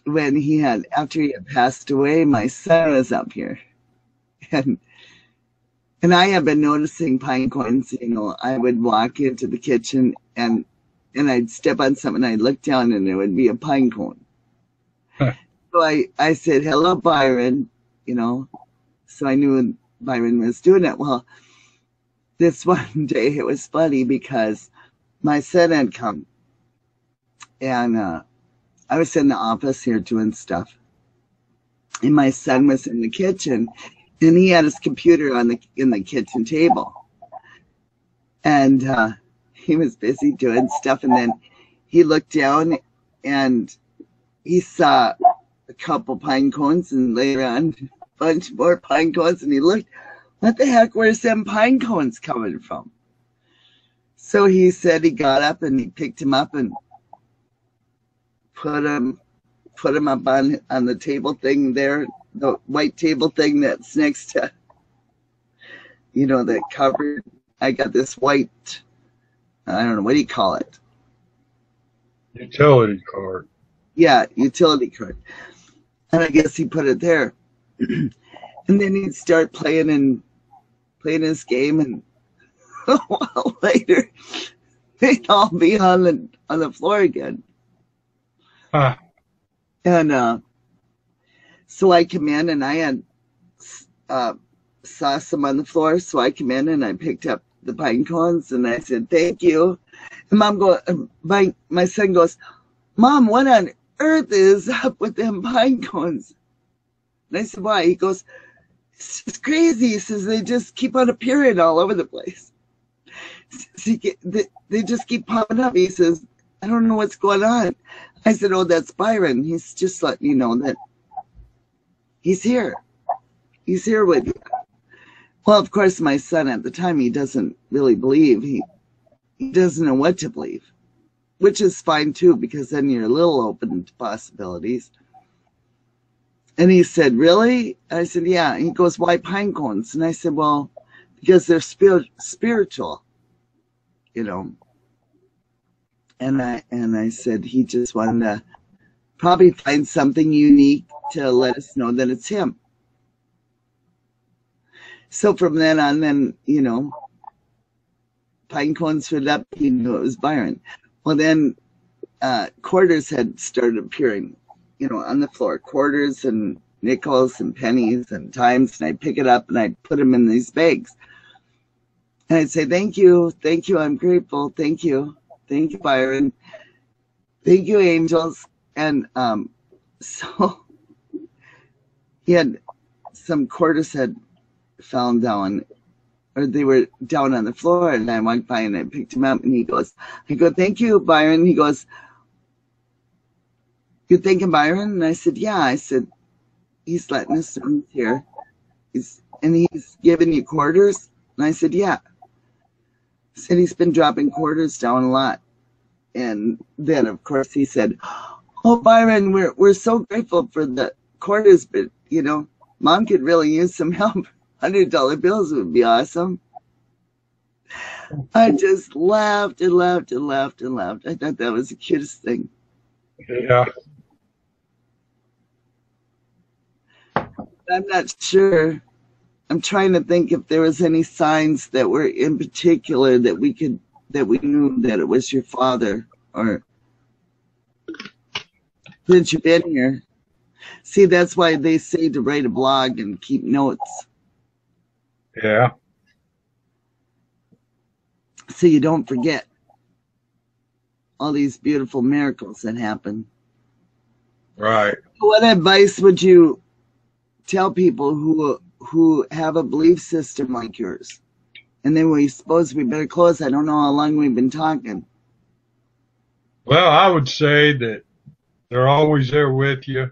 [SPEAKER 1] after he had passed away, my son was up here. And And I have been noticing pine cones. I would walk into the kitchen and I'd step on something, I'd look down and there would be a pine cone. So I said, hello, Byron, so I knew Byron was doing it. Well, this one day it was funny because my son had come and I was in the office here doing stuff. And my son was in the kitchen and he had his computer in the kitchen table. And he was busy doing stuff. And then he looked down and he saw a couple pine cones, and later on bunch more pine cones, and he looked, what the heck, where's them pine cones coming from? So he said he got up and he picked him up and put him up on the table thing there, the white table thing that's next to, the cupboard. I got this white, I don't know, what do you call it?
[SPEAKER 2] Utility cart.
[SPEAKER 1] Yeah, utility cart. And I guess he put it there. And then he'd start playing his game, and a while later they'd all be on the floor again.
[SPEAKER 2] Huh.
[SPEAKER 1] And so I come in, and I had saw some on the floor, so I come in and I picked up the pine cones and I said, thank you. And my son goes, Mom, what on earth is up with them pine cones? And I said, why? He goes, it's just crazy. He says, they just keep on appearing all over the place. They just keep popping up. He says, I don't know what's going on. I said, oh, that's Byron. He's just letting you know that he's here. He's here with you. Well, of course, my son at the time, he doesn't really believe. He doesn't know what to believe, which is fine too, because then you're a little open to possibilities. And he said, really? I said, yeah. And he goes, why pine cones? And I said, well, because they're spiritual, And I said he just wanted to probably find something unique to let us know that it's him. So from then on, pine cones stood up, he knew it was Byron. Well, then quarters had started appearing, on the floor. Quarters and nickels and pennies and dimes, and I'd pick it up and I'd put them in these bags. And I'd say, thank you, I'm grateful, thank you, Byron. Thank you, angels. And so he had some quarters had fallen down, or they were down on the floor, and I walked by and I picked him up, and I go, thank you, Byron. He goes, you thanking Byron? And I said, yeah. I said, he's letting us know he's here. And he's giving you quarters? And I said, yeah. He said he's been dropping quarters down a lot. And then, of course, he said, oh, Byron, we're so grateful for the quarters, but, Mom could really use some help. $100 bills would be awesome. I just laughed and laughed and laughed and laughed. I thought that was the cutest thing.
[SPEAKER 2] Yeah.
[SPEAKER 1] I'm not sure. I'm trying to think if there was any signs that were in particular that we knew that it was your father, or since you've been here. See, that's why they say to write a blog and keep notes.
[SPEAKER 2] Yeah.
[SPEAKER 1] So you don't forget all these beautiful miracles that happen.
[SPEAKER 2] Right.
[SPEAKER 1] What advice would you tell people who have a belief system like yours? And then we suppose we better close. I don't know how long we've been talking.
[SPEAKER 2] Well, I would say that they're always there with you.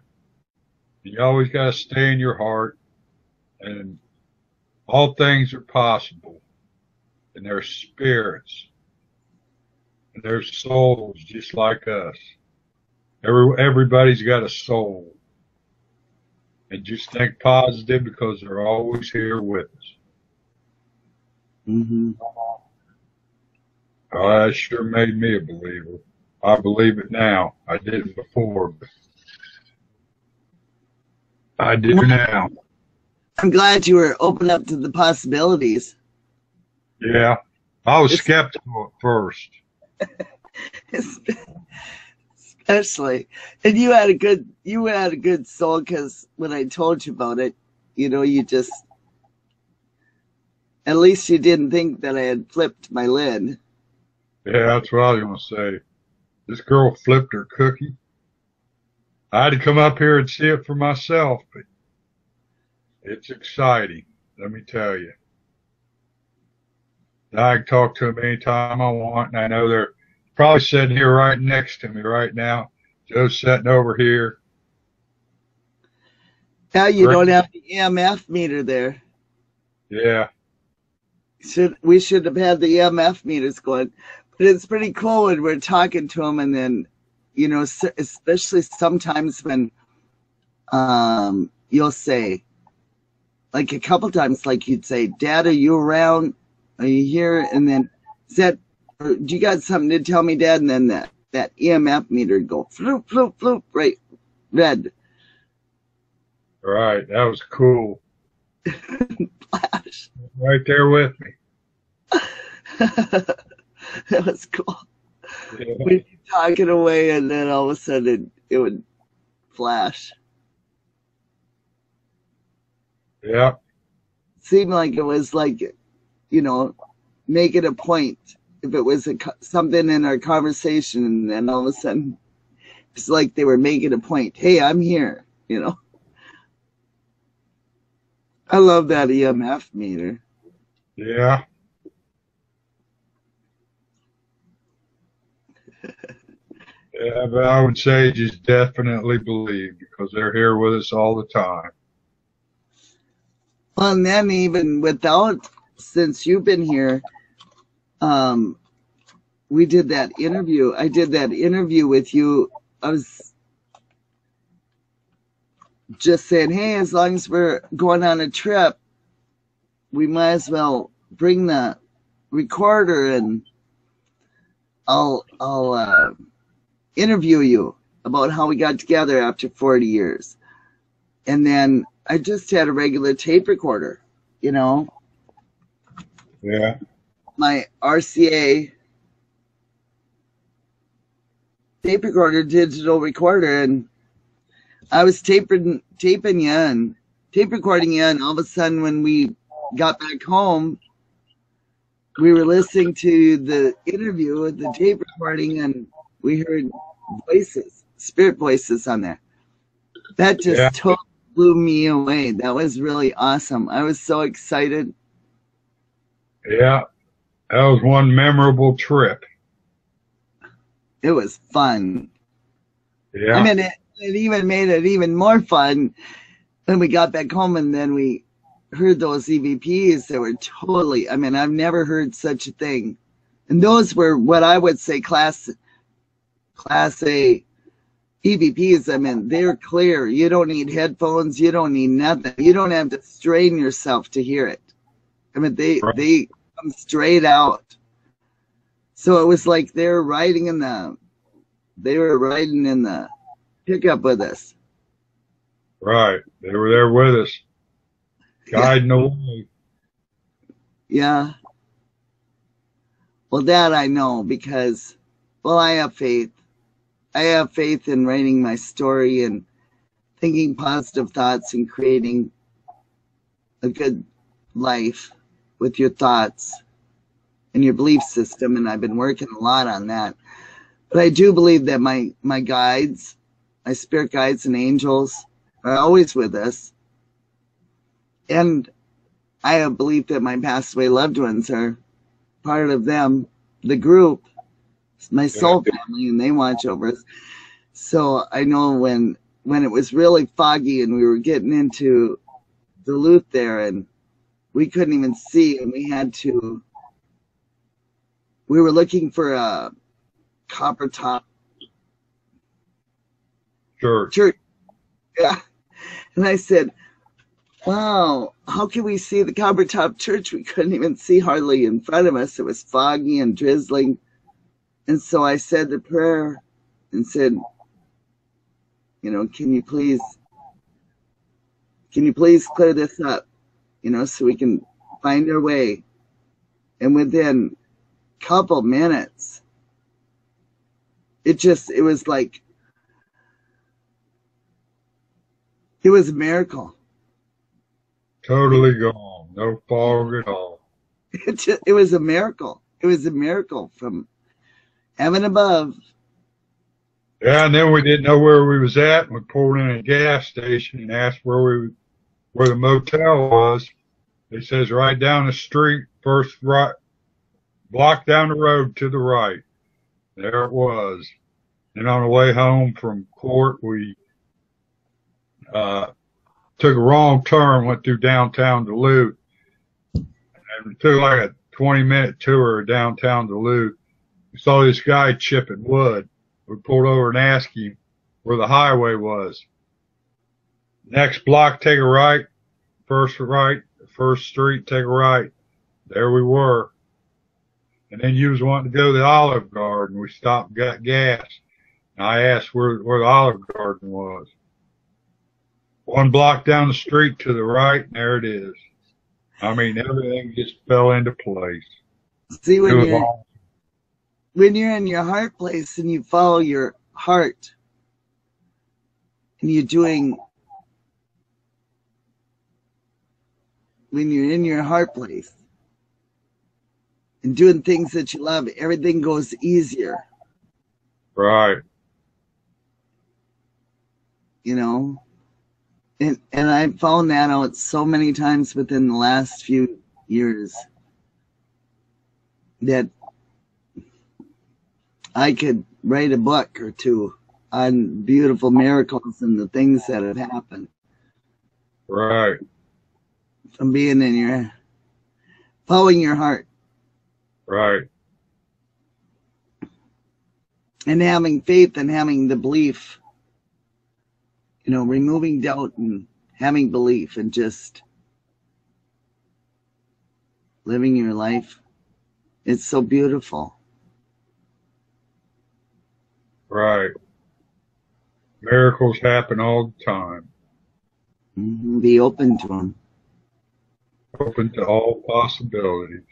[SPEAKER 2] You always got to stay in your heart, and all things are possible. And they're spirits, and they're souls just like us. Everybody's got a soul. And just think positive, because they're always here with us.
[SPEAKER 1] Mm-hmm.
[SPEAKER 2] Oh, that sure made me a believer. I believe it now. I didn't before, but I do now.
[SPEAKER 1] I'm glad you were open up to the possibilities.
[SPEAKER 2] Yeah. I was skeptical at first.
[SPEAKER 1] Especially, and you had a good soul, because when I told you about it, you just, at least you didn't think that I had flipped my lid.
[SPEAKER 2] Yeah, that's what I was going to say. This girl flipped her cookie. I had to come up here and see it for myself, but it's exciting, let me tell you. I can talk to them anytime I want, and I know they're probably sitting here right next to me right now. Joe's sitting over here.
[SPEAKER 1] Yeah, you don't
[SPEAKER 2] Right?
[SPEAKER 1] have the EMF meter there.
[SPEAKER 2] Yeah.
[SPEAKER 1] We should have had the EMF meters going. But it's pretty cool when we're talking to them, and then, especially sometimes when you'll say, like a couple times, like you'd say, "Dad, are you around? Are you here?" And then, is that, or, "Do you got something to tell me, Dad?" And then that EMF meter would go floop, floop, floop, right, red
[SPEAKER 2] Right. That was cool.
[SPEAKER 1] flash.
[SPEAKER 2] Right there with me.
[SPEAKER 1] That was cool.
[SPEAKER 2] Yeah.
[SPEAKER 1] We'd be talking away, and then all of a sudden it would flash.
[SPEAKER 2] Yeah.
[SPEAKER 1] Seemed like it was like, you know, make it a point. If it was something in our conversation, and then all of a sudden it's like they were making a point. Hey, I'm here. I love that EMF meter.
[SPEAKER 2] Yeah. Yeah. But I would say just definitely believe because they're here with us all the time.
[SPEAKER 1] Well, and then even without, since you've been here, um, we did that interview. I did that interview with you. I was just saying, hey, as long as we're going on a trip, we might as well bring the recorder, and I'll interview you about how we got together after 40 years. And then I just had a regular tape recorder, you know,
[SPEAKER 2] Yeah.
[SPEAKER 1] my RCA tape recorder, digital recorder, and I was taping you and tape recording you, and all of a sudden when we got back home, we were listening to the interview with the tape recording, and we heard voices, spirit voices on there. That
[SPEAKER 2] Yeah.
[SPEAKER 1] just totally blew me away. That was really awesome. I was so excited.
[SPEAKER 2] Yeah. That was one memorable trip.
[SPEAKER 1] It was fun. I
[SPEAKER 2] Yeah.
[SPEAKER 1] mean, it even made it even more fun when we got back home, and then we heard those EVPs. They were totally, I mean, I've never heard such a thing. And those were what I would say class A EVPs. I mean, they're clear. You don't need headphones. You don't need nothing. You don't have to strain yourself to hear it. I mean,
[SPEAKER 2] Right.
[SPEAKER 1] they come straight out. So it was like they were riding in the pickup with us.
[SPEAKER 2] Right. They were there with us,
[SPEAKER 1] Yeah.
[SPEAKER 2] guiding the way.
[SPEAKER 1] Yeah. Well, that I know because, well, I have faith. I have faith in writing my story and thinking positive thoughts and creating a good life with your thoughts and your belief system. And I've been working a lot on that. But I do believe that my guides, my spirit guides and angels are always with us. And I have belief that my passed away loved ones are part of them, the group, my
[SPEAKER 2] Yeah.
[SPEAKER 1] soul family, and they watch over us. So I know when it was really foggy and we were getting into Duluth there, and we couldn't even see, and we were looking for a copper top
[SPEAKER 2] Church.
[SPEAKER 1] church. Yeah. And I said, wow, how can we see the copper top church? We couldn't even see hardly in front of us. It was foggy and drizzling. And so I said the prayer and said, can you please clear this up, so we can find our way. And within a couple minutes, it was like, it was a miracle.
[SPEAKER 2] Totally gone. No fog at all.
[SPEAKER 1] It was a miracle. It was a miracle from heaven above.
[SPEAKER 2] Yeah, and then we didn't know where we was at. And we pulled in a gas station and asked where the motel was. It says right down the street, first right block down the road to the right. There it was. And on the way home from court, we uh, took a wrong turn, went through downtown Duluth, and took like a 20-minute tour of downtown Duluth. We saw this guy chipping wood. We pulled over and asked him where the highway was. Next block, take a right. First street, take a right. There we were. And then you was wanting to go to the Olive Garden. We stopped and got gas. And I asked where the Olive Garden was. One block down the street to the right, and there it is. I mean, everything just fell into place.
[SPEAKER 1] See, when you're in your heart place and you follow your heart and when you're in your heart place and doing things that you love, everything goes easier.
[SPEAKER 2] Right.
[SPEAKER 1] You know? And I found that out so many times within the last few years that I could write a book or two on beautiful miracles and the things that have happened.
[SPEAKER 2] Right.
[SPEAKER 1] From being following your heart.
[SPEAKER 2] Right.
[SPEAKER 1] And having faith and having the belief. You know, removing doubt and having belief and just living your life. It's so beautiful.
[SPEAKER 2] Right. Miracles happen all the time.
[SPEAKER 1] Be open to them.
[SPEAKER 2] Open to all possibilities.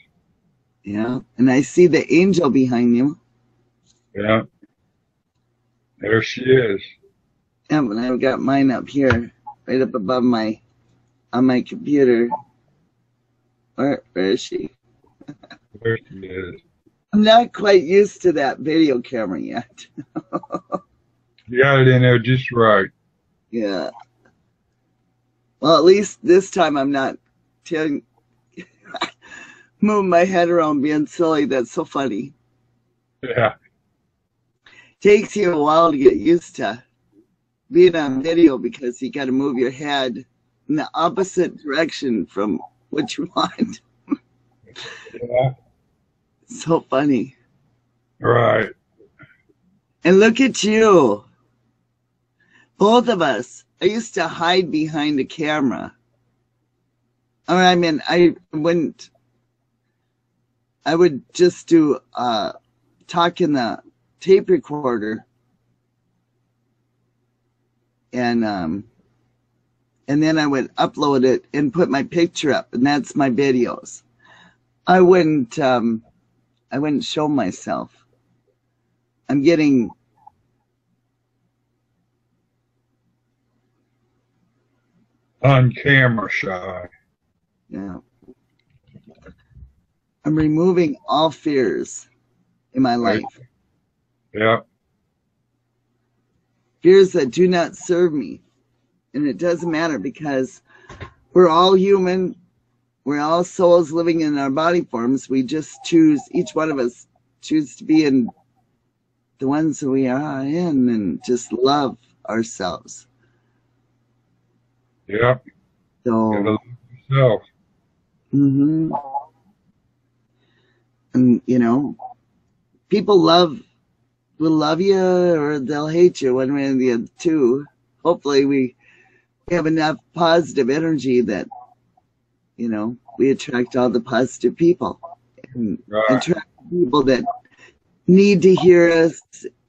[SPEAKER 1] Yeah. And I see the angel behind you.
[SPEAKER 2] Yeah. There she is.
[SPEAKER 1] Yeah, but I've got mine up here, right up above on my computer. Where is she?
[SPEAKER 2] There she is.
[SPEAKER 1] I'm not quite used to that video camera yet.
[SPEAKER 2] You got it in there just right.
[SPEAKER 1] Yeah. Well, at least this time I'm not moving my head around being silly. That's so funny.
[SPEAKER 2] Yeah.
[SPEAKER 1] Takes you a while to get used to being on video because you got to move your head in the opposite direction from what you want.
[SPEAKER 2] Yeah.
[SPEAKER 1] So funny.
[SPEAKER 2] Right.
[SPEAKER 1] And look at you. Both of us. I used to hide behind a camera. I mean, I would just do talk in the tape recorder and then I would upload it and put my picture up, and that's my videos. I wouldn't show myself. I'm getting
[SPEAKER 2] on camera shy.
[SPEAKER 1] Yeah. I'm removing all fears in my life.
[SPEAKER 2] Yeah.
[SPEAKER 1] Fears that do not serve me. And it doesn't matter because we're all human. We're all souls living in our body forms. We just choose, each one of us choose to be in the ones that we are in and just love ourselves.
[SPEAKER 2] Yeah.
[SPEAKER 1] So,
[SPEAKER 2] you love yourself.
[SPEAKER 1] mm-hmm. And, you know, people will love you or they'll hate you one way or the other too. Hopefully we have enough positive energy that, you know, we attract all the positive people and attract people that need to hear us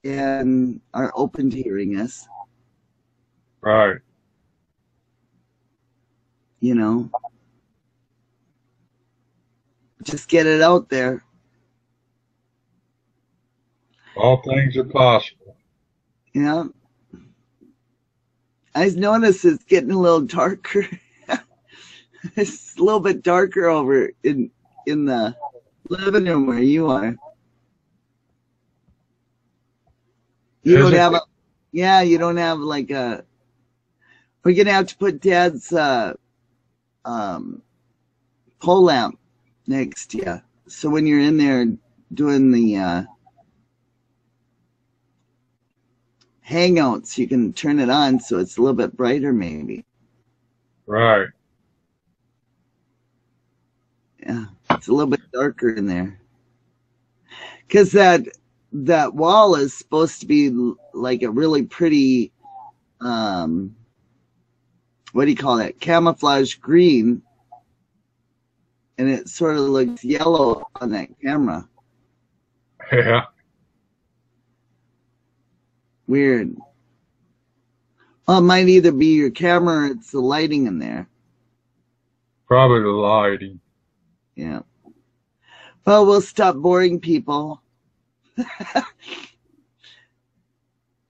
[SPEAKER 1] and are open to hearing us.
[SPEAKER 2] Right.
[SPEAKER 1] You know, just get it out there.
[SPEAKER 2] All things are possible.
[SPEAKER 1] Yeah. I noticed it's getting a little darker. It's a little bit darker over in the living room where you are. You don't have you don't have like a, we're going to have to put Dad's pole lamp next to you. So when you're in there doing the Hangouts, you can turn it on so it's a little bit brighter maybe.
[SPEAKER 2] Right.
[SPEAKER 1] Yeah, it's a little bit darker in there. Because that wall is supposed to be like a really pretty, um, what do you call that? Camouflage green. And it sort of looks yellow on that camera.
[SPEAKER 2] Yeah.
[SPEAKER 1] Weird. Well, it might either be your camera or it's the lighting in there.
[SPEAKER 2] Probably the lighting.
[SPEAKER 1] Yeah. Well, we'll stop boring people.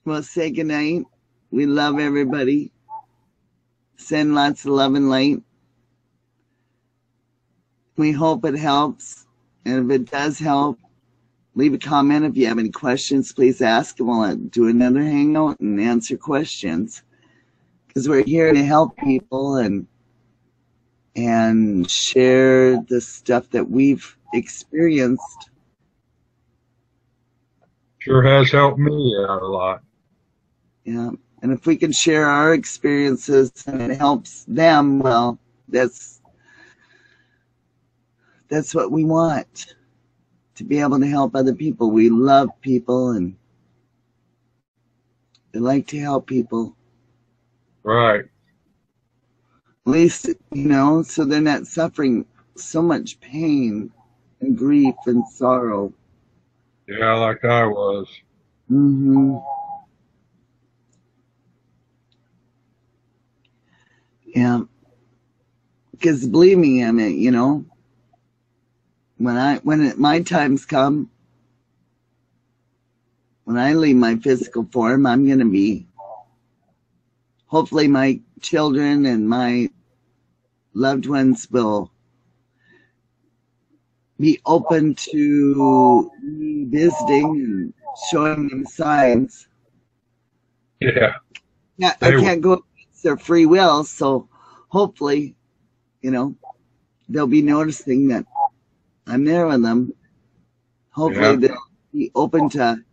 [SPEAKER 1] We'll say goodnight. We love everybody. Send lots of love and light. We hope it helps. And if it does help, leave a comment. If you have any questions, please ask, and we'll do another hangout and answer questions. Because we're here to help people and share the stuff that we've experienced.
[SPEAKER 2] Sure has helped me out a lot.
[SPEAKER 1] Yeah. And if we can share our experiences and it helps them, well, that's what we want, to be able to help other people. We love people and we like to help people.
[SPEAKER 2] Right.
[SPEAKER 1] At least, so they're not suffering so much pain and grief and sorrow.
[SPEAKER 2] Yeah, like I was.
[SPEAKER 1] Mm-hmm. Yeah. Because believe me, I mean, when my times come, when I leave my physical form, I'm going to be, hopefully my children and my loved ones will be open to me visiting and showing them signs.
[SPEAKER 2] Yeah.
[SPEAKER 1] Yeah, I can't go against their free will, so hopefully, they'll be noticing that I'm there with them. Hopefully they'll be open to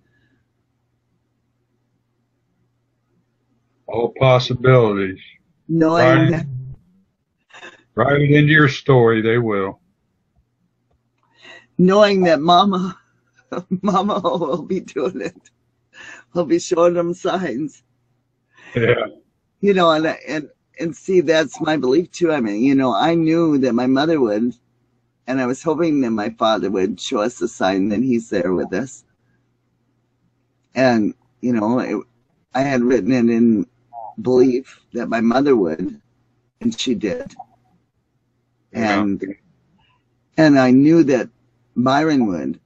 [SPEAKER 2] all possibilities.
[SPEAKER 1] knowing that.
[SPEAKER 2] Write it into your story, they will.
[SPEAKER 1] Knowing that Mama will be doing it. Will be showing them signs.
[SPEAKER 2] Yeah.
[SPEAKER 1] And see, that's my belief too. I mean, I knew that my mother would, and I was hoping that my father would show us a sign that he's there with us. And, I had written it in belief that my mother would, and she did.
[SPEAKER 2] Yeah.
[SPEAKER 1] And I knew that Byron would,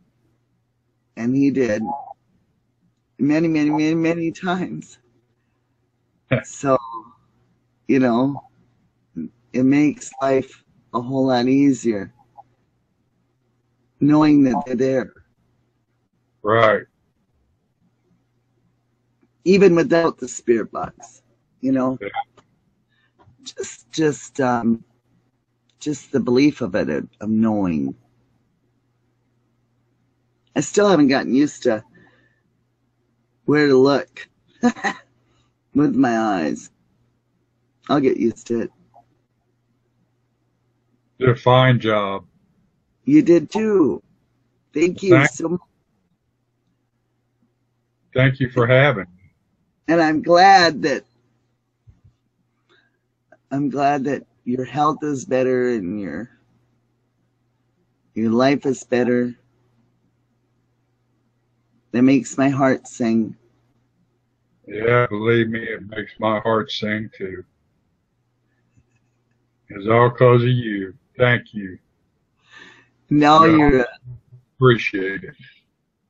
[SPEAKER 1] and he did many, many, many, many times. So, it makes life a whole lot easier knowing that they're there.
[SPEAKER 2] Right.
[SPEAKER 1] Even without the spirit box,
[SPEAKER 2] Yeah.
[SPEAKER 1] just the belief of it, of knowing. I still haven't gotten used to where to look with my eyes. I'll get used to it.
[SPEAKER 2] Did a fine job.
[SPEAKER 1] You did too. Thank you so much.
[SPEAKER 2] Thank you for having me.
[SPEAKER 1] And I'm glad that your health is better and your life is better. That makes my heart sing.
[SPEAKER 2] Yeah, believe me, it makes my heart sing too. It's all because of you. Thank you.
[SPEAKER 1] No, you're
[SPEAKER 2] appreciate it.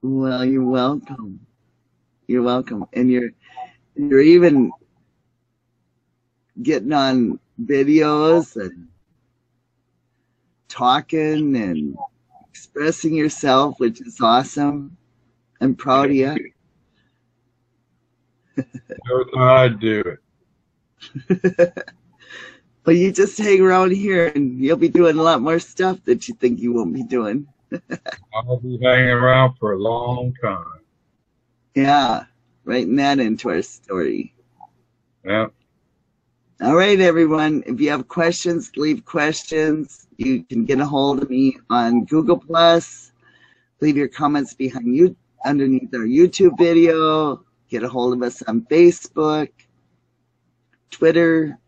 [SPEAKER 1] Well, you're welcome. You're welcome. And you're even getting on videos and talking and expressing yourself, which is awesome. I'm proud of you.
[SPEAKER 2] Never thought I'd do it.
[SPEAKER 1] But you just hang around here and you'll be doing a lot more stuff that you think you won't be doing.
[SPEAKER 2] I'll be hanging around for a long time.
[SPEAKER 1] Yeah, writing that into our story.
[SPEAKER 2] Yeah.
[SPEAKER 1] All right, everyone. If you have questions, leave questions. You can get a hold of me on Google Plus. Leave your comments behind you underneath our YouTube video. Get a hold of us on Facebook, Twitter.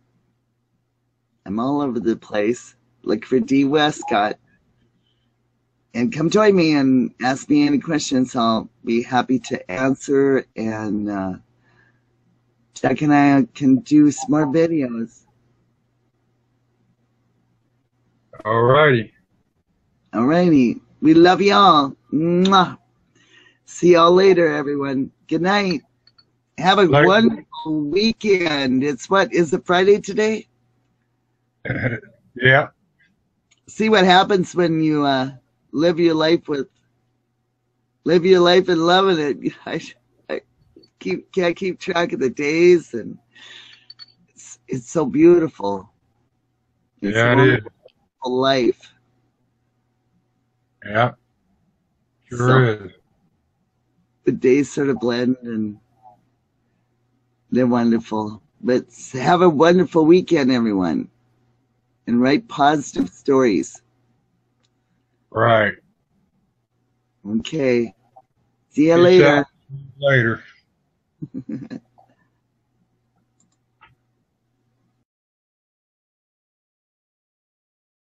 [SPEAKER 1] I'm all over the place. Look for D. Westcott. And come join me and ask me any questions. I'll be happy to answer. And Jack and I can do some more videos.
[SPEAKER 2] All righty.
[SPEAKER 1] All righty. We love y'all. Mwah. See y'all later, everyone. Good night. Have a wonderful weekend. It's what? Is it Friday today?
[SPEAKER 2] Yeah.
[SPEAKER 1] See what happens when you live your life and loving it. I can't keep track of the days, and it's so beautiful. It's
[SPEAKER 2] yeah, it is.
[SPEAKER 1] Life.
[SPEAKER 2] Yeah, sure is.
[SPEAKER 1] The days sort of blend, and they're wonderful. But have a wonderful weekend, everyone, and write positive stories.
[SPEAKER 2] Right.
[SPEAKER 1] Okay. See you later.
[SPEAKER 2] Later.